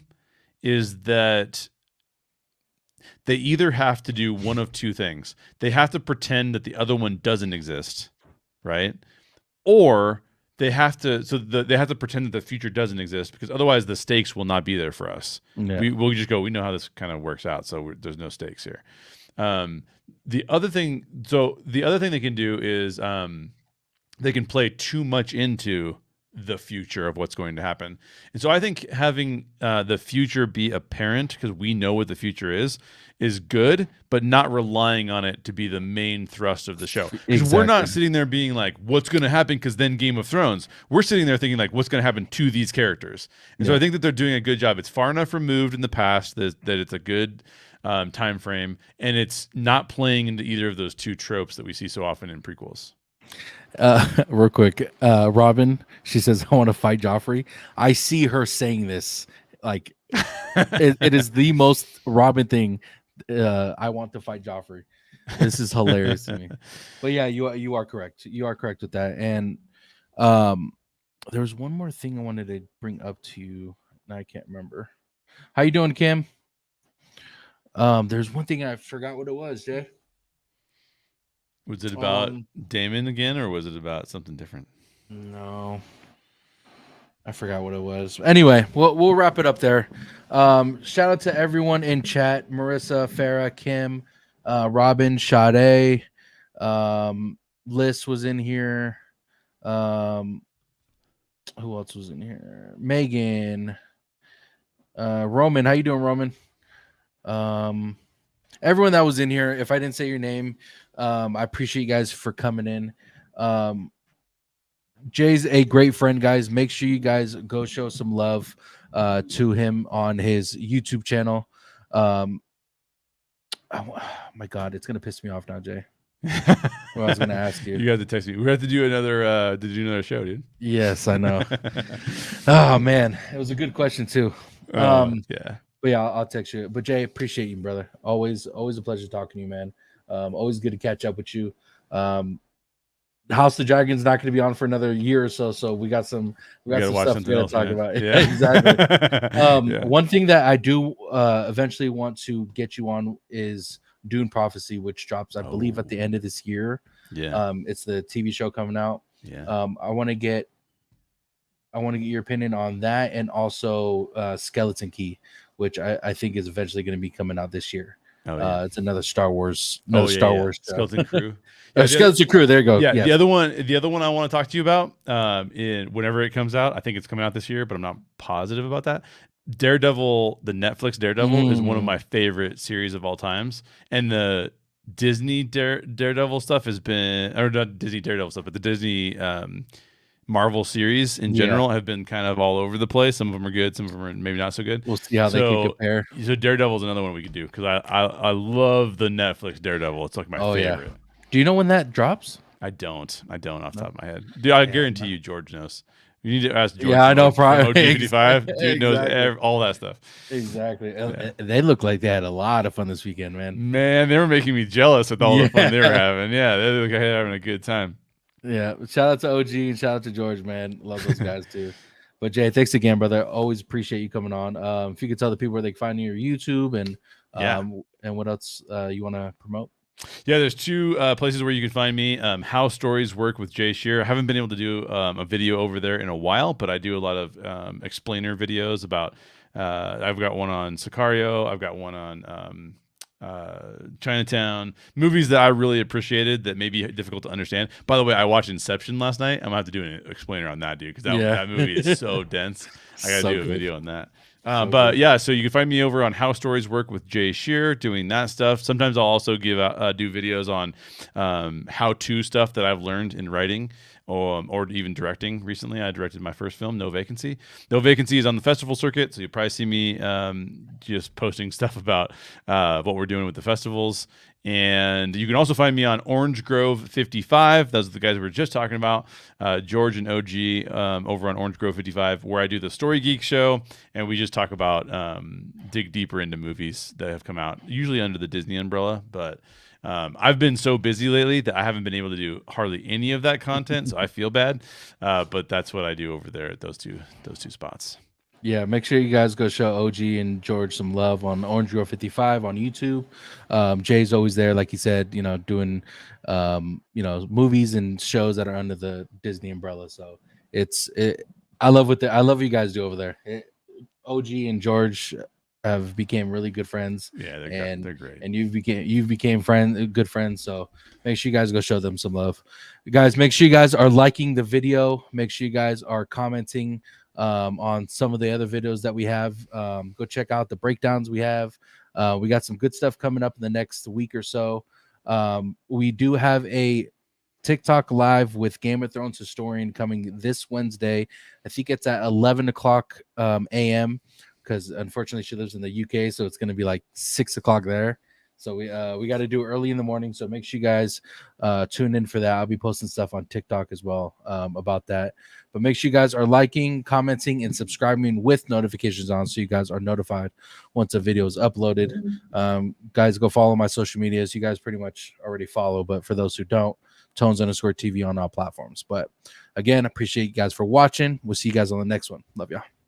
is that they either have to do one of two things. They have to pretend that the other one doesn't exist, right? Or they have to they have to pretend that the future doesn't exist, because otherwise the stakes will not be there for us. Yeah. We'll just go, we know how this kind of works out, so there's no stakes here. The other thing they can do is they can play too much into the future of what's going to happen. And so I think having the future be apparent, because we know what the future is good, but not relying on it to be the main thrust of the show. Because we're not sitting there being like, what's going to happen because then Game of Thrones. We're sitting there thinking like, what's going to happen to these characters? And so I think that they're doing a good job. It's far enough removed in the past that it's a good time frame, and it's not playing into either of those two tropes that we see so often in prequels. Real quick, Robin, she says, I want to fight Joffrey. I see her saying this like it is the most Robin thing. I want to fight Joffrey. This is hilarious to me. But yeah, you are correct. You are correct with that. And there was one more thing I wanted to bring up to you, and I can't remember. How you doing, Kim? There's one thing I forgot what it was, Jay. Was it about Damon again, or was it about something different? No, I forgot what it was. Anyway, we'll wrap it up there. Shout out to everyone in chat: Marissa, Farah, Kim, Robin, Sade, Liz was in here. Who else was in here? Megan, Roman. How you doing, Roman? Everyone that was in here. If I didn't say your name, I appreciate you guys for coming in. Jay's a great friend, guys. Make sure you guys go show some love to him on his YouTube channel. Oh my God, it's gonna piss me off now, Jay. Well, I was gonna ask you. You have to text me. We have to do another. Did you do another show, dude? Yes, I know. Oh man, it was a good question too. Yeah. But yeah, I'll text you. But Jay, appreciate you, brother. Always a pleasure talking to you, man. Always good to catch up with you. House of the Dragon's not going to be on for another year or so we got some stuff to talk about. Yeah, exactly. One thing that I do eventually want to get you on is Dune Prophecy, which drops, I believe, at the end of this year. Yeah. It's the TV show coming out. Yeah. I want to get your opinion on that, and also Skeleton Key, which I think is eventually going to be coming out this year. It's another Star Wars. Star Wars Skeleton Crew. Skeleton Crew. There you go. Yeah. Yes. The other one I want to talk to you about, whenever it comes out. I think it's coming out this year, but I'm not positive about that. Daredevil, the Netflix Daredevil, is one of my favorite series of all times, and the Disney Daredevil stuff has been, or not Disney Daredevil stuff, but the Disney Marvel series in general have been kind of all over the place. Some of them are good, some of them are maybe not so good. We'll see how they can compare. So Daredevil is another one we could do, because I love the Netflix Daredevil. It's like my favorite. Yeah. Do you know when that drops? I don't off the top of my head. Dude, I guarantee you George knows. You need to ask George. Yeah, I know. Probably OG55. Dude knows all that stuff. Exactly. Yeah. They look like they had a lot of fun this weekend, man. Man, they were making me jealous with all the fun they were having. Yeah, they look like they were having a good time. Yeah, shout out to OG and shout out to George, man. Love those guys too. But Jay, thanks again, brother. Always appreciate you coming on. If you could tell the people where they can find you, your YouTube and what else you want to promote. Yeah, there's two places where you can find me. How Stories Work with Jay Shear. I haven't been able to do a video over there in a while, but I do a lot of explainer videos about. I've got one on Sicario. I've got one on Chinatown, movies that I really appreciated that may be difficult to understand. By the way, I watched Inception last night. I'm gonna have to do an explainer on that, dude, because that movie is so dense. I gotta do a video on that. So you can find me over on How Stories Work with Jay Shear, doing that stuff. Sometimes I'll also do videos on how-to stuff that I've learned in writing or even directing. Recently, I directed my first film, No Vacancy. No Vacancy is on the festival circuit, so you'll probably see me just posting stuff about what we're doing with the festivals. And you can also find me on Orange Grove 55. Those are the guys we were just talking about, George and OG over on Orange Grove 55, where I do the Story Geek show, and we just talk about dig deeper into movies that have come out, usually under the Disney umbrella. But I've been so busy lately that I haven't been able to do hardly any of that content, so I feel bad. But that's what I do over there at those two spots. Yeah, make sure you guys go show OG and George some love on Orange Girl 55 on YouTube. Jay's always there, like he said, doing movies and shows that are under the Disney umbrella. So I love I love what you guys do over there. OG and George have became really good friends. Yeah, they're great. And you've became good friends. So make sure you guys go show them some love. Guys, make sure you guys are liking the video. Make sure you guys are commenting on some of the other videos that we have. Go check out the breakdowns we have. We got some good stuff coming up in the next week or so. We do have a TikTok live with Game of Thrones historian coming this Wednesday. I think it's at 11 o'clock a.m. because unfortunately she lives in the UK, so it's going to be like 6 o'clock there. So we got to do it early in the morning. So make sure you guys tune in for that. I'll be posting stuff on TikTok as well about that. But make sure you guys are liking, commenting, and subscribing with notifications on, so you guys are notified once a video is uploaded. Guys, go follow my social medias. You guys pretty much already follow, but for those who don't, Tones_TV on all platforms. But again, appreciate you guys for watching. We'll see you guys on the next one. Love y'all.